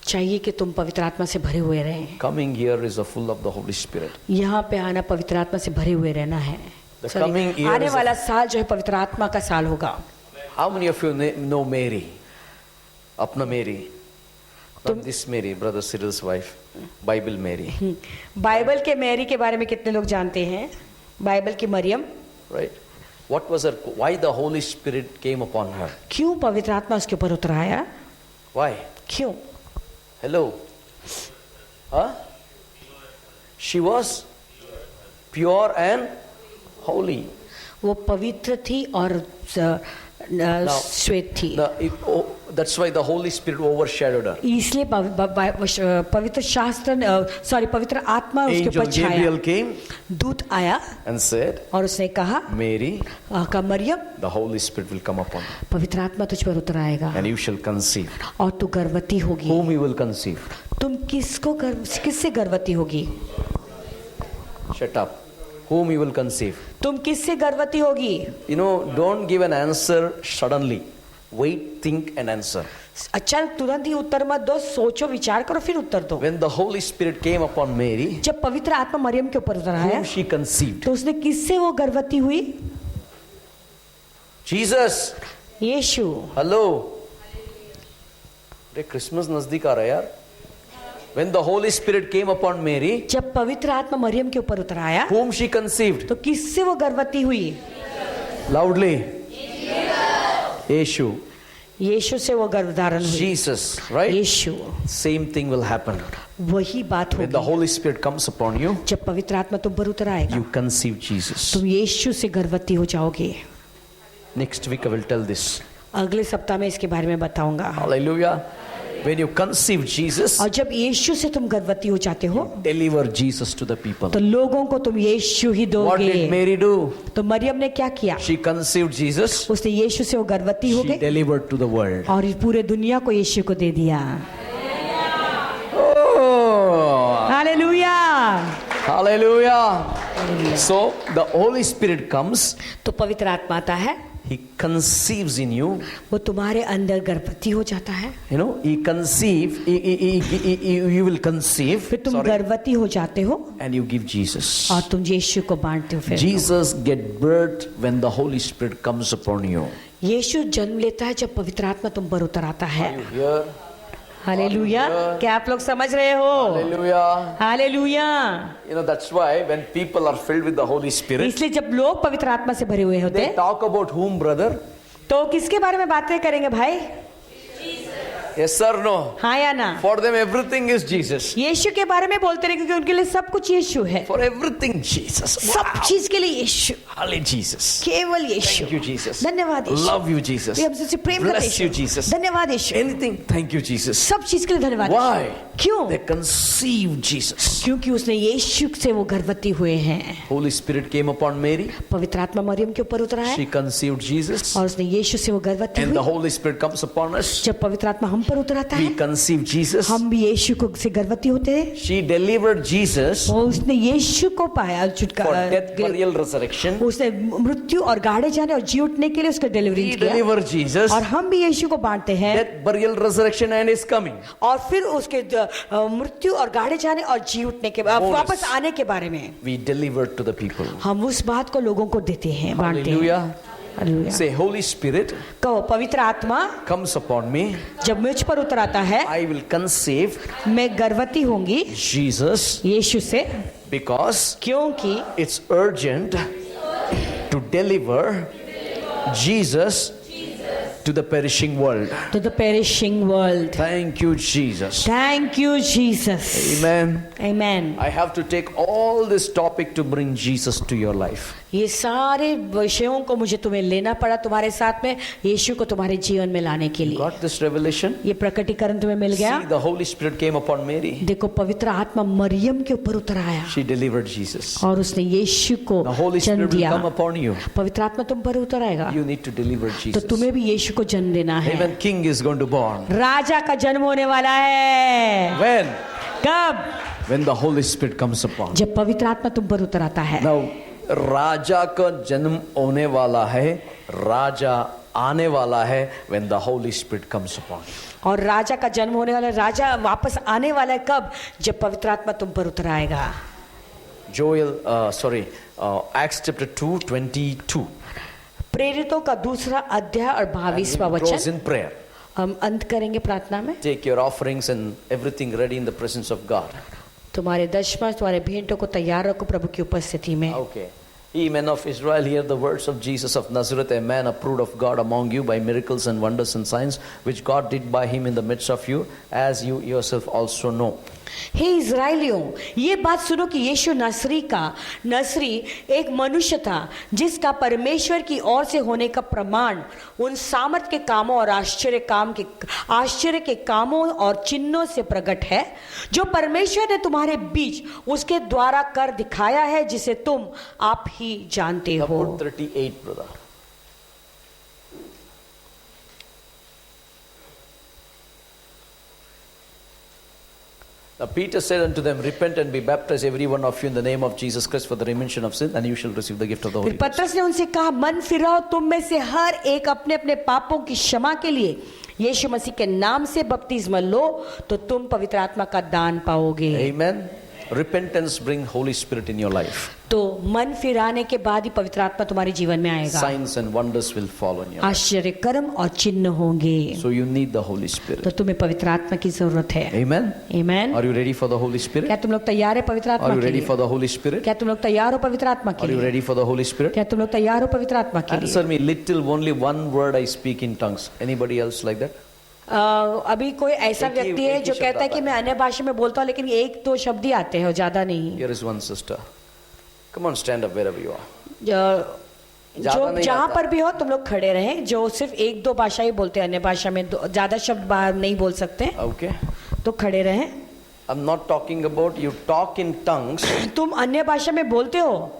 चाहिए कि तुम पवित्र आत्मा से भरे हुए रहें। Coming here is a full of the Holy Spirit. यहाँ पे आना पवित्र आत्मा से भरे हुए रहना है। The Sorry, coming year आने is वाला साल जो है पवित्र आत्मा का साल होगा। How many of you know Mary? Apna Mary. Not this Mary, Brother Cyril's wife. Bible Mary. Bible के मैरी के बारे में कितने लोग जानते हैं? बाइबल की Maryam, Right? What was her, why the Holy Spirit came upon her? क्यों पवित्र आत्मा उसके ऊपर उतर आया? Why? क्यों? Hello? Huh? She was pure and holy. वो पवित्र थी और श्वेत थी। That's why the Holy Spirit overshadowed her. इसलिए पवित्र पवित्र आत्मा उसके Angel ऊपर छाया। Gabriel came दूत आया and said, और उसने कहा, Mary, का Maryam, the Holy Spirit will come upon you पवित्र आत्मा तुझ पर उतर आएगा and you shall conceive. और तू गर्भवती होगी। Whom you will conceive? तुम किससे गर्भवती होगी? Shut up. Whom you will conceive? तुम किससे गर्भवती होगी? You know, don't give an answer suddenly. Wait, think and answer. अच्छा, तुरंत ही उत्तर मत दो, सोचो, विचार करो, फिर उत्तर दो। When the Holy Spirit came upon Mary, जब पवित्र आत्मा मरियम के ऊपर उतर आया, whom she conceived? तो उसने किससे वो गर्भवती हुई? Jesus. यीशु। Hello. अरे क्रिसमस नजदीक आ रहा है यार. When the Holy Spirit came upon Mary, जब पवित्र आत्मा मरियम के ऊपर उतर आया, whom she conceived? तो किससे वो गर्भवती हुई? Loudly. यीशु. यीशु से वो गर्भधारण हुई। Jesus, right? Yeshu. Same thing will happen. वही बात When the होगी। Holy Spirit comes upon you, जब पवित्र आत्मा तुम पर उतर आएगा, you conceive Jesus. तुम यीशु से गर्भवती हो जाओगे। Next week I will tell this. अगले सप्ताह में इसके बारे में बताऊंगा। Hallelujah. When you conceive Jesus, और जब यीशु से तुम गर्भवती हो जाते हो, deliver Jesus to the people. तो लोगों को तुम यीशु ही What did दोगे। Mary do? तो मरियम ने क्या किया? She conceived Jesus. उसने यीशु से वो गर्भवती हो She गई delivered to the world. और पूरे दुनिया को यीशु को दे दिया। Oh, hallelujah. hallelujah. So the Holy Spirit comes. तो पवित्र आत्मा आता है, He conceives in you. वो तुम्हारे अंदर गर्भवती हो जाता है। You know, He conceive. You will conceive. फिर तुम Sorry. गर्भवती हो जाते हो And you give Jesus. और तुम यीशु को बांटते हो। फिर Jesus get birth when the Holy Spirit comes upon you. यीशु जन्म लेता है जब पवित्र आत्मा तुम पर उतर आता है। You hear? हालेलुया। क्या आप लोग समझ रहे हो? Hallelujah. Hallelujah. You know, that's why when people are filled with the Holy Spirit, इसलिए जब लोग पवित्र आत्मा से भरे हुए होते they talk about whom, brother? तो किसके बारे में बातें करेंगे भाई? Yes or no? हाँ या ना? For them everything is Jesus. यीशु के बारे में बोलते रहे, क्योंकि उनके लिए सब कुछ यीशु है। For everything Jesus. सब Wow. चीज के लिए यीशु, Hallelujah, Jesus. केवल यीशु। Thank you, Jesus. धन्यवाद यीशु। Love you, Jesus. वे हमसे प्रेम करते Bless you, Jesus. धन्यवाद यीशु। Anything, thank you, Jesus. सब चीज के लिए धन्यवाद Why? यीशु। क्यों? They conceived Jesus. क्योंकि उसने यीशु से वो गर्भवती हुए हैं। Holy Spirit came upon Mary. पवित्र आत्मा मरियम के ऊपर उतरा है She conceived Jesus. और उसने यीशु से वो गर्भवती And the हुई। Holy Spirit comes upon us. जब पवित्र आत्मा हम पर उतर आता We है, conceive Jesus. हम भी यीशु को से गर्भवती होते हैं। She delivered Jesus वो उसने यीशु को पाया, for death, burial, resurrection. उसने मृत्यु और गाड़े जाने और जी उठने के लिए उसका डिलीवरी We किया। deliver Jesus, और हम भी यीशु को बांटते हैं, death, burial, resurrection, and His coming. और फिर उसके मृत्यु और गाड़े जाने और जी उठने के Bonus. वापस आने के बारे में We deliver to the people. हम उस बात को लोगों को देते हैं, बांटते हैं। Hallelujah. Hallelujah. Say, Holy Spirit कहो, पवित्र आत्मा comes upon me. जब मुझ पर उतर आता है, I will conceive मैं गर्भवती होंगी Jesus यीशु से, because क्योंकि it's urgent to deliver Jesus to the perishing world. to the perishing world. Thank you, Jesus. Thank you, Jesus. Amen. Amen. I have to take all this topic to bring Jesus to your life. ये सारे विषयों को मुझे तुम्हें लेना पड़ा तुम्हारे साथ में, यीशु को तुम्हारे जीवन में लाने के लिए। Got this revelation? ये प्रकटीकरण तुम्हें मिल गया। See, the Holy Spirit came upon Mary. देखो, पवित्र आत्मा मरियम के ऊपर उतर आया She delivered Jesus. और उसने यीशु को The Holy जन्म Spirit will दिया। come upon you. पवित्र आत्मा तुम पर उतर आएगा, You need to deliver तो Jesus. तुम्हें भी यीशु को जन्म देना है। Amen. King is going to born. राजा का जन्म होने वाला है। When? कब? When the Holy Spirit comes upon. जब पवित्र आत्मा तुम पर उतर आता है। Now, राजा का जन्म होने वाला है, राजा आने वाला है when the Holy Spirit comes upon. और राजा का जन्म होने वाला है, राजा वापस आने वाला है कब? जब पवित्र आत्मा तुम पर उतर आएगा। Acts chapter 2:22. प्रेरितों का दूसरा अध्याय और 22वां Close वचन। in prayer. हम अंत करेंगे प्रार्थना में। Take your offerings and everything ready in the presence of God. तुम्हारे दशमांश, तुम्हारे भेंटों को तैयार रखो प्रभु की उपस्थिति में। Okay. Ye men of Israel, hear the words of Jesus of Nazareth, a man approved of God among you by miracles and wonders and signs, which God did by him in the midst of you, as you yourself also know. हे इज़राइलियों, ये बात सुनो कि यीशु नसरी एक मनुष्य था जिसका परमेश्वर की ओर से होने का प्रमाण उन सामर्थ के कामों और आश्चर्य के कामों और चिन्हों से प्रकट है, जो परमेश्वर ने तुम्हारे बीच उसके द्वारा कर दिखाया है, जिसे तुम आप ही जानते हो। Put 38, brother. Now Peter said unto them, repent and be baptized every one of you in the name of Jesus Christ for the remission of sin, and you shall receive the gift of the Holy फिर Ghost. पतरस ने उनसे कहा, मन फिराओ, तुम में से हर एक अपने अपने पापों की क्षमा के लिए यीशु मसीह के नाम से बपतिस्मा लो, तो तुम पवित्र आत्मा का दान पाओगे। Amen. Repentance bring Holy Spirit in your life. तो मन फिराने के बाद ही पवित्र आत्मा तुम्हारे जीवन में आएगा। Signs and wonders will follow in your life. आश्चर्य कर्म और चिन्ह होंगे। So you need the Holy Spirit. तो तुम्हें पवित्र आत्मा की जरूरत है। Amen. Amen. Are you ready for the Holy Spirit? क्या तुम लोग तैयार है पवित्र Are आत्मा you के ready लिए? for the Holy Spirit? क्या तुम लोग तैयार हो पवित्र आत्मा के Are you लिए? ready for the Holy Spirit? क्या तुम लोग तैयार हो पवित्र आत्मा के लिए? Answer me little, only one word I speak in tongues. Anybody else like that? अभी कोई ऐसा एक ही- व्यक्ति है एक ही जो शब्द कहता है आता कि है। मैं अन्य भाषा में बोलता हूँ, लेकिन एक दो शब्द ही आते हैं, ज्यादा नहीं। Here is one sister. Come on, stand up wherever you are. जो नहीं जहाँ आता। पर भी हो तुम लोग खड़े रहें, जो सिर्फ एक दो भाषा ही बोलते हैं, अन्य भाषा में ज्यादा शब्द बाहर नहीं बोल सकते, Okay. तो खड़े रहें। I'm not talking about you talk in tongues. तुम अन्य भाषा में बोलते हो,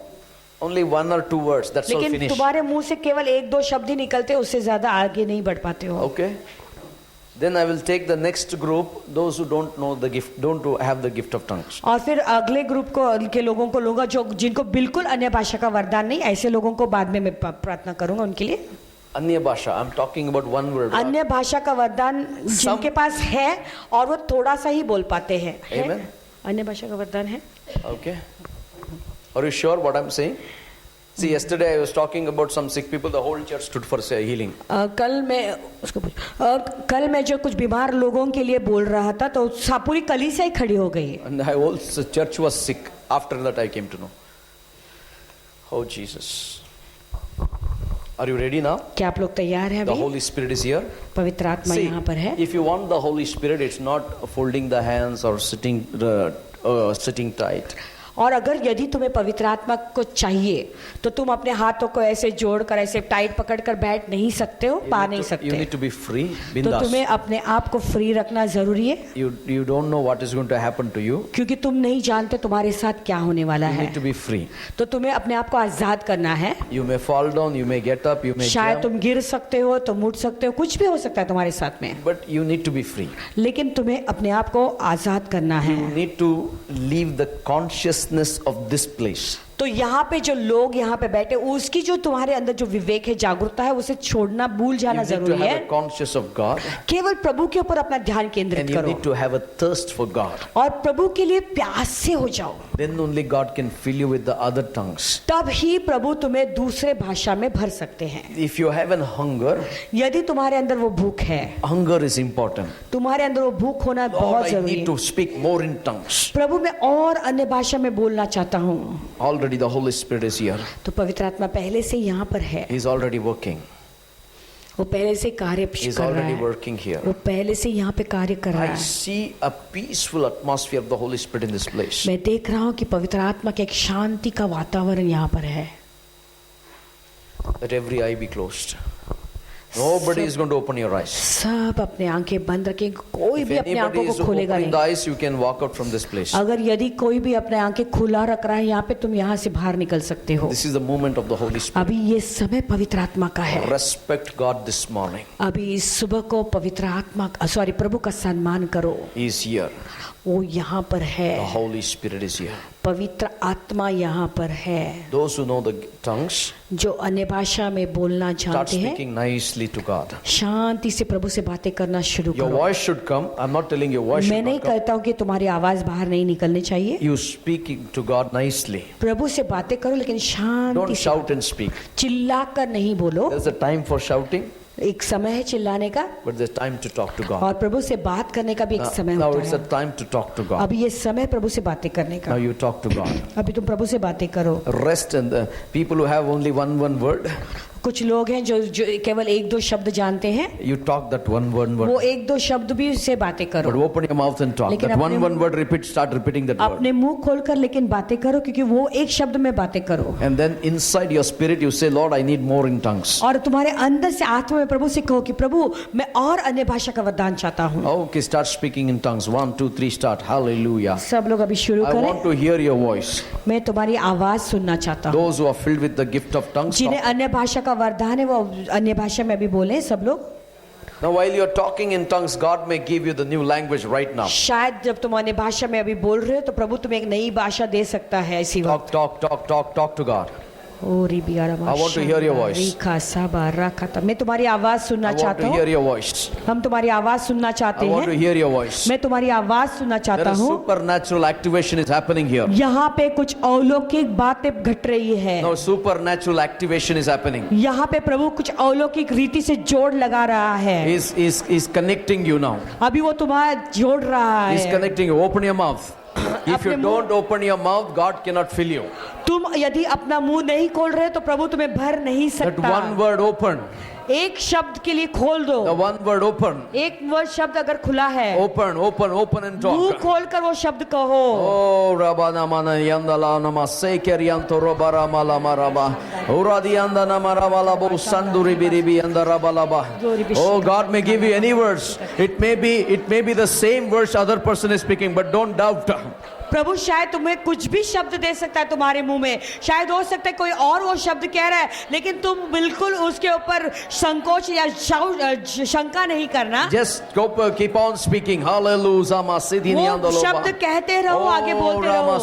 Only one or two words. That's all. लेकिन Finish. तुम्हारे मुंह से केवल एक दो शब्द ही निकलते, उससे ज्यादा आगे नहीं बढ़ पाते हो। Okay. Then I will take the next group, those who don't know the gift, don't have the gift of tongues. और फिर अगले ग्रुप के लोगों को लूंगा जो जिनको बिल्कुल अन्य भाषा का वरदान नहीं, ऐसे लोगों को बाद में मैं प्रार्थना करूंगा उनके लिए। Anya Bhasha. I'm talking about one word. अन्य भाषा का वरदान जिनके पास है और वो थोड़ा सा ही बोल पाते हैं, है? Amen. अन्य भाषा का वरदान है। Okay. Are you sure what I'm saying? See, yesterday I was talking about some sick people. The whole church stood for healing. कल मैं जो कुछ बीमार लोगों के लिए बोल रहा था, तो पूरी कलीसिया ही खड़ी हो गई। And the whole church was sick. After that I came to know. Oh Jesus. Are you ready now? क्या आप लोग तैयार हैं The अभी? Holy Spirit is here. पवित्र आत्मा See, यहाँ पर है। if you want the Holy Spirit, it's not folding the hands or sitting tight. और अगर यदि तुम्हें पवित्र आत्मा को चाहिए तो तुम अपने हाथों को ऐसे जोड़कर ऐसे टाइट पकड़कर बैठ नहीं सकते हो, पा नहीं You सकते। need to be free, तो bindas. तुम्हें अपने आप को फ्री रखना जरूरी है, You don't know what is going to happen to you. क्योंकि तुम नहीं जानते तुम्हारे साथ क्या होने वाला You है। need to be free. तो तुम्हें अपने आप को आजाद करना है। You may fall down, you may get up, you may शायद jump, तुम गिर सकते हो, तुम उठ सकते हो, कुछ भी हो सकता है तुम्हारे साथ में, but you need to be free. लेकिन तुम्हें अपने आप को आजाद करना है। You need to leave the consciousness of this place. तो यहाँ पे जो लोग यहाँ पे बैठे, उसकी जो तुम्हारे अंदर जो विवेक है, जागरूकता है, उसे छोड़ना, भूल You जाना need to जरूरी have है। a conscious of God, केवल प्रभु के ऊपर अपना ध्यान केंद्रित and you करो need to have a thirst for God. और प्रभु के लिए प्यासे हो जाओ, Then only God can fill you with the other tongues. तब ही प्रभु तुम्हें दूसरे भाषा में भर सकते हैं। If you have an hunger, यदि तुम्हारे अंदर वो भूख है, hunger is important. तुम्हारे अंदर वो भूख होना Lord, बहुत I जरूरी need है। to speak more in tongues. प्रभु मैं और अन्य भाषा में बोलना चाहता हूँ। Already the Holy Spirit is here. तो पवित्र आत्मा पहले से यहाँ पर है, He's already working. वो पहले से कार्य He's कर रहा already है, working here. वो पहले से यहाँ पे कार्य कर रहा I है। see a peaceful atmosphere of the Holy Spirit in this place. मैं देख रहा हूँ कि पवित्र आत्मा का एक शांति का वातावरण यहाँ पर है। Let every eye be closed. Nobody is going to open your eyes. सब अपने आंखें बंद रखें, कोई If भी अपने anybody आंखों is को खोलेगा opening the नहीं। eyes, you can walk out from this place. अगर यदि कोई भी अपने आंखें खुला रख रहा है यहाँ पे, तुम यहाँ से बाहर निकल सकते हो। This is the moment of the Holy Spirit. अभी ये समय पवित्र आत्मा का है। Respect God this morning. अभी इस सुबह को पवित्र आत्मा, सॉरी, प्रभु का सम्मान करो। He is here. वो यहाँ पर The है, Holy Spirit is here. पवित्र आत्मा यहाँ पर है। Those who know the tongues, जो अन्य भाषा में बोलना start जानते हैं, speaking nicely to God. शांति से प्रभु से बातें करना शुरू Your करो। voice should come. I'm not telling your voice मैं should नहीं not come. कहता हूँ कि तुम्हारी आवाज बाहर नहीं निकलनी चाहिए। You speak to God nicely. प्रभु से बातें करो, लेकिन शांति Don't से, shout and speak. चिल्ला कर नहीं बोलो। There's a time for shouting, एक समय है चिल्लाने का, but there's time to talk to God. और प्रभु से बात करने का भी एक समय Now होता it's a है। time to talk to God. अभी ये समय प्रभु से बातें करने Now का। you talk to God. अभी तुम प्रभु से बातें करो। Rest and the people who have only one word, कुछ लोग हैं जो केवल एक दो शब्द जानते हैं, you talk that one word. वो एक दो शब्द भी उससे बातें But करो। open your mouth and talk. लेकिन That अपने- one word repeat, start repeating that word. अपने मुंह खोलकर लेकिन बातें करो, क्योंकि वो एक शब्द में बातें करो। And then inside your spirit you say, Lord, I need more in tongues. और तुम्हारे अंदर से आत्मा में प्रभु से कहो कि प्रभु मैं और अन्य भाषा का वरदान चाहता हूँ। Okay, start speaking in tongues. 1, 2, 3, start. Hallelujah. सब लोग अभी शुरू I want करें। to hear your voice. मैं तुम्हारी आवाज सुनना चाहता हूँ। Those who are filled with the gift of tongues. जिन्हें talk. अन्य भाषा का वरदान है वो अन्य भाषा में भी बोले सब लोग। Now while you're talking in tongues, God may give you the new language right now. शायद जब तुम अन्य भाषा में अभी बोल रहे हो तो प्रभु तुम्हें एक नई भाषा दे सकता है इसी वक्त। Talk to God. I want to hear your voice. मैं तुम्हारी आवाज सुनना I want चाहता to hear हूँ। your voice. हम तुम्हारी आवाज सुनना चाहते I want to हैं। hear your voice. मैं तुम्हारी आवाज सुनना There चाहता is हूँ। supernatural activation is happening here. यहाँ पे कुछ अलौकिक बातें घट रही है। Now supernatural activation is happening. यहाँ पे प्रभु कुछ अलौकिक रीति से जोड़ लगा रहा है। He's connecting you now. अभी वो तुम्हारा जोड़ रहा He's है। connecting you. Open your mouth. If you अपने don't open your mouth, God cannot fill you. तुम यदि अपना मुंह नहीं खोल रहे तो प्रभु तुम्हें भर नहीं That सकता। one word open. एक शब्द के लिए खोल दो। The one word open. एक वर्ड शब्द अगर खुला है, Open and मुंह talk. खोलकर वो शब्द कहो। Oh, Rabana mana yandala nama sekerianto robara malama raba. Uradi yanda nama rabala bo sanduri biribi yanda rabalaba. Oh, God may give you any words. It may be the same words other person is speaking, but don't doubt. प्रभु शायद तुम्हें कुछ भी शब्द दे सकता है तुम्हारे मुंह में, शायद हो सकता है कोई और वो शब्द कह रहा है, लेकिन तुम बिल्कुल उसके ऊपर संकोच या शंका नहीं करना। Just keep on speaking. Hallelujah. Masidini वो andalo. शब्द कहते रहो, आगे बोलते रहो.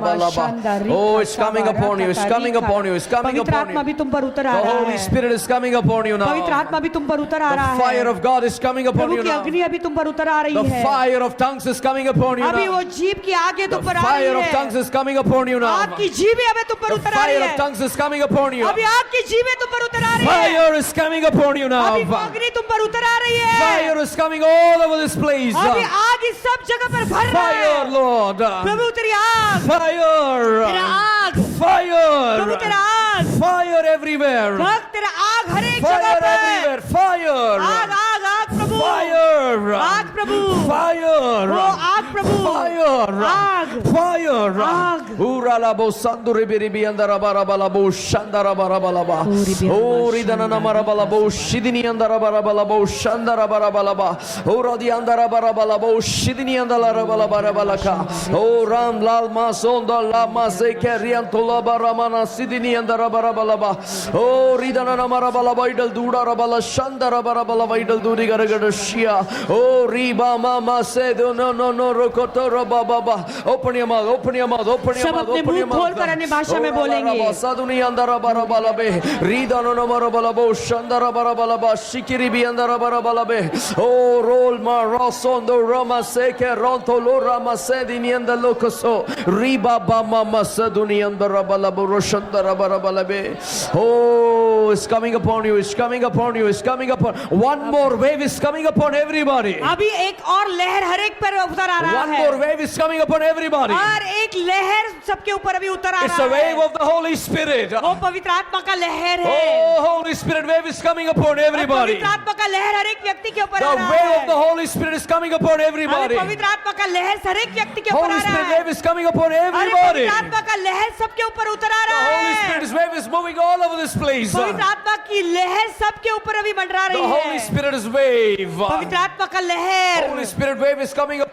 Oh, it's coming upon you. It's coming upon you. It's coming पवित्र upon आत्मा you. भी तुम पर उतर आ The रहा Holy है। Spirit is coming upon you पवित्र now. आत्मा भी तुम पर उतर आ रहा The fire है। of God is coming upon Prabhu you की now. अग्नि अभी तुम पर उतर आ रही The है। fire of tongues is coming upon you अभी वो now. जीभ की आगे The तुम पर आ fire रही of tongues है। is coming upon you now. आपकी जीभें अभी तुम पर The उतर आ रही fire of है। tongues is coming upon you. अभी आपकी जीभें तुम पर उतर आ रही है। Fire is coming upon you now. अभी वो अग्नि तुम पर उतर आ रही है। Fire is coming all over this place. अभी आग इस सब जगह पर भर रहा Fire, है। Lord. प्रभु तेरी आग, तेरा Fire. आग, प्रभु Fire. तेरा आग, Fire everywhere. भक्त तेरा आग हर एक Fire जगह पर। everywhere. Fire. आग आग आग प्रभु Fire. आग प्रभु, Fire. ओ आग प्रभु, Fire. आग, Fire. आग। Uralabo sanduri biribi andara barabalabo shandara barabalaba. Ori danana marabalabo shidini andara barabalabo shandara barabalaba. Oradi andara barabalabo shidini andara barabalaka. O ram lal masonda la maseke riantola baramana sidini andara barabalaba. O ridana marabalaba idal duda rabala shandara barabalaba idal dudi garagada shia. O riba mama said no rokoto baba. Open your mouth, open your mouth, open your सब mouth, अपने open your मुंह खोल mouth. कर अन्य भाषा में बोलेंगे। Saduni andara barabalabe. Ridano no marabalabo shandara barabalaba. Shikiri bi andara barabalabe. Oh roll ma rosondo rama seke ronto lo rama sedini anda lokoso. Riba bama masaduni andara balabo roshandara barabalabe. Oh, it's coming upon you, it's coming upon you, it's coming upon. One more wave is coming upon everybody. अभी एक और लहर हर एक पर उतर आ रहा One है, more wave is coming upon everybody. और एक लहर सबके ऊपर अभी उतर आ It's a रहा wave है। of the Holy Spirit. वो पवित्र आत्मा का लहर है। Oh, Holy Spirit wave is coming upon everybody. पवित्र आत्मा का लहर हर एक व्यक्ति के ऊपर The आ रहा wave है। of the Holy Spirit is coming upon अरे everybody. पवित्र आत्मा का लहर हर एक व्यक्ति के ऊपर Holy आ रहा Spirit है। wave is coming upon अरे everybody. पवित्र आत्मा का लहर सबके ऊपर उतर आ The रहा Holy है। Spirit's wave is moving all over this place. पवित्र आत्मा की लहर सबके ऊपर अभी मंडरा The रही Holy है। Spirit's wave. पवित्र आत्मा का लहर, Holy Spirit wave is coming upon.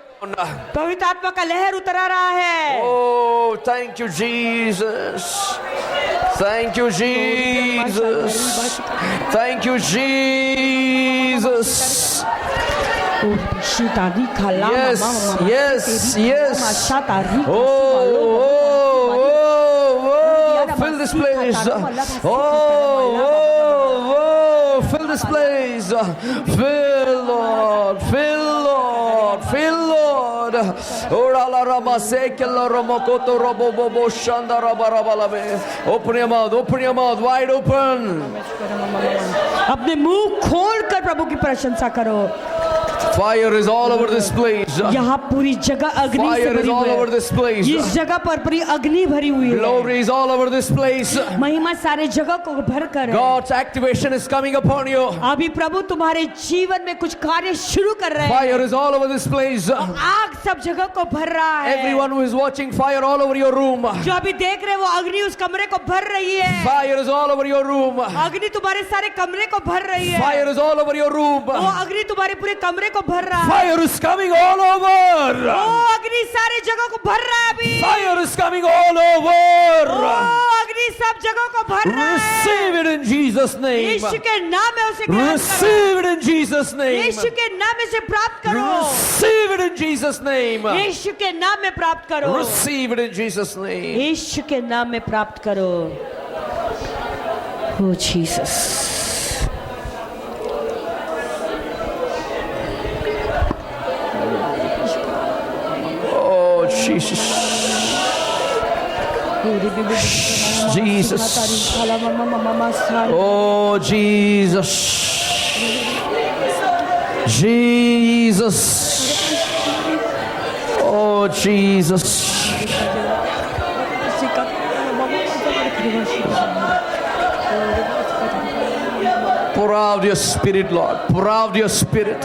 पवित्र आत्मा का लहर उतर आ रहा है। Oh, thank you, Jesus. Thank you, Jesus. Thank you, Jesus. Yes, yes, yes. Oh, fill this place. Oh, fill this place. Fill, Lord. Fill, Lord. Fill, Lord. Orala rama sekela romokoto robobobo shanda rabarabalabe. Open your mouth. Open your mouth. Wide open. अपने मुंह खोल कर प्रभु की प्रशंसा करो। Fire is all over this place. यहाँ पूरी जगह अग्नि से Fire भरी is all हुई over है। this place. इस जगह पर पूरी अग्नि भरी हुई है। Glory is all over this place. महिमा सारे जगह को भर कर है। God's activation is coming upon you. अभी प्रभु तुम्हारे जीवन में कुछ कार्य शुरू कर रहे हैं। Fire is all over this place. आग सब जगह को भर रहा है। Everyone who is watching, fire all over your room. जो अभी देख रहे हैं वो अग्नि उस कमरे को भर रही है। Fire is all over your room. अग्नि तुम्हारे सारे कमरे को भर रही है। Fire is all over your room. वो अग्नि तुम्हारे पूरे कमरे को भर रहा है। Fire is coming all over. वो अग्नि सारे जगह को भर रहा है अभी। Fire is coming all वो over. अग्नि सब जगह को भर रहा है। Receive it in Jesus' name. यीशु के नाम में उसे ग्रहण करो। Receive it in Jesus' name. यीशु के नाम में से प्राप्त करो। Receive it in Jesus' name. यीशु के नाम में प्राप्त करो। Receive it in Jesus' name. यीशु के नाम में प्राप्त करो। ओ Jesus. Oh, Jesus. Jesus. Oh, Jesus. Jesus. Oh, Jesus. Pour out your spirit, Lord. Pour out your spirit.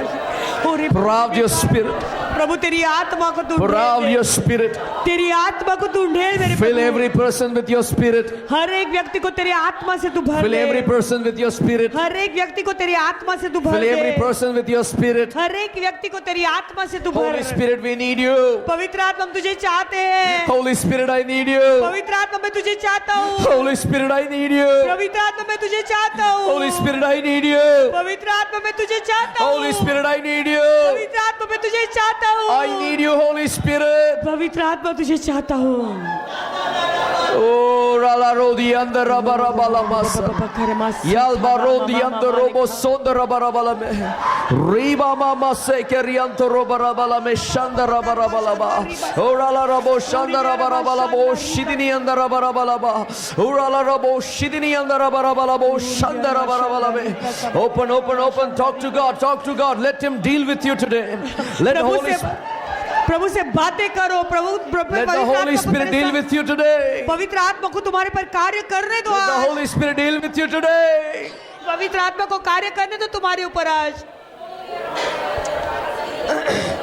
Pour out your spirit. प्रभु तेरी आत्मा को तू Pour out ढेर your दे। spirit. तेरी आत्मा को तू ढेर मेरे Fill Prabhu. every person with your spirit. हर एक व्यक्ति को तेरी आत्मा से तू भर Fill every they. person with your spirit. हर एक व्यक्ति को तेरी आत्मा से तू भर Fill every they. person with your spirit. हर एक व्यक्ति को तेरी आत्मा से तू Holy भर। Spirit, we need you. पवित्र आत्मा हम तुझे चाहते हैं। Holy Spirit, I need you. पवित्र आत्मा मैं तुझे चाहता हूँ। Holy Spirit, I need you. पवित्र आत्मा मैं तुझे चाहता हूँ। Holy Spirit, I need you. पवित्र आत्मा मैं तुझे चाहता हूँ। Holy Spirit, I need you. पवित्र आत्मा मैं तुझे चाहता हूँ। I need you, Holy Spirit. पवित्र आत्मा तुझे चाहता हूँ। Oh, rala rodi anda rabara balamasa. Yalba rodi anda robo sonda rabara balame. Riba mama se kerianto robara balame shanda rabara balaba. Oh, rala rabo shanda rabara balabo shidini anda rabara balaba. Oh, rala rabo shidini anda rabara balabo shanda rabara balame. Open, open, open. Talk to God. Talk to God. Let Him deal with you today. Let the Holy Spirit. प्रभु से बातें करो। प्रभु Let the Holy Spirit deal with you today. पवित्र आत्मा को तुम्हारे पर कार्य करने दो Let the आज। Holy Spirit deal with you today. पवित्र आत्मा को कार्य करने दो तुम्हारे ऊपर आज।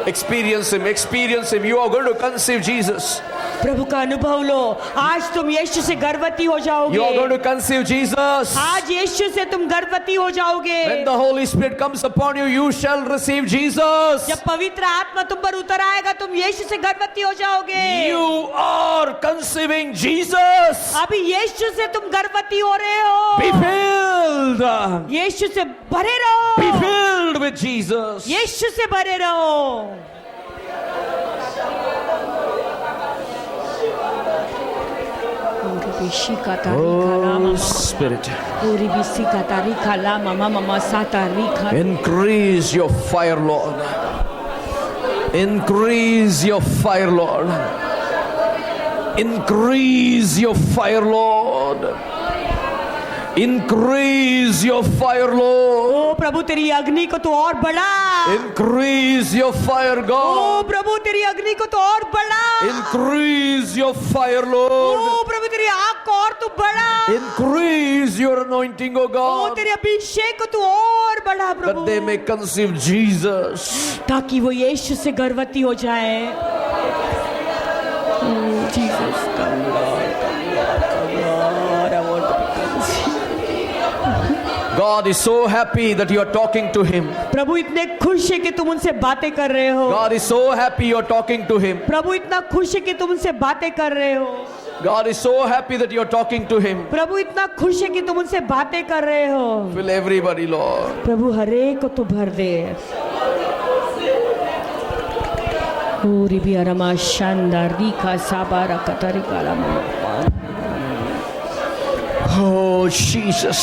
Experience Him, experience Him. You are going to conceive Jesus. प्रभु का अनुभव लो, आज तुम यीशु से गर्भवती हो जाओगे। You are going to conceive Jesus. आज यीशु से तुम गर्भवती हो जाओगे। When the Holy Spirit comes upon you, you shall receive Jesus. जब पवित्र आत्मा तुम पर उतर आएगा, तुम यीशु से गर्भवती हो जाओगे। You are conceiving Jesus. अभी यीशु से तुम गर्भवती हो रहे हो। Be filled. यीशु से भरे रहो। Be filled with Jesus. यीशु से भरे रहो। Oh Spirit, increase your fire, Lord. Increase your fire, Lord. Increase your fire, Lord. Increase your fire, Lord. ओ प्रभु तेरी अग्नि को तो और बढ़ा। Increase your fire, O God. प्रभु तेरी अग्नि को तो और बढ़ा। Increase your fire, O Lord. प्रभु तेरी आग को और तू बढ़ा। Increase your anointing, O O God, तेरे अभिषेक को तू और बढ़ा that Prabhu, they may conceive Jesus. ताकि वो यीशु से गर्भवती हो जाए। Jesus come Lord, I want to be conceived. God is so happy that you are talking to Him. प्रभु इतने खुश है कि तुम उनसे बातें कर रहे हो। God is so happy you are talking to Him. प्रभु इतना खुश है कि तुम उनसे बातें कर रहे हो। God is so happy that you are talking to Him. प्रभु इतना खुश है कि तुम उनसे बातें कर रहे हो। Fill everybody, Lord. प्रभु हर एक को तो भर दे। पूरी भी अरमा शानदार रीखा साबारा कतरी काला। Oh, Jesus.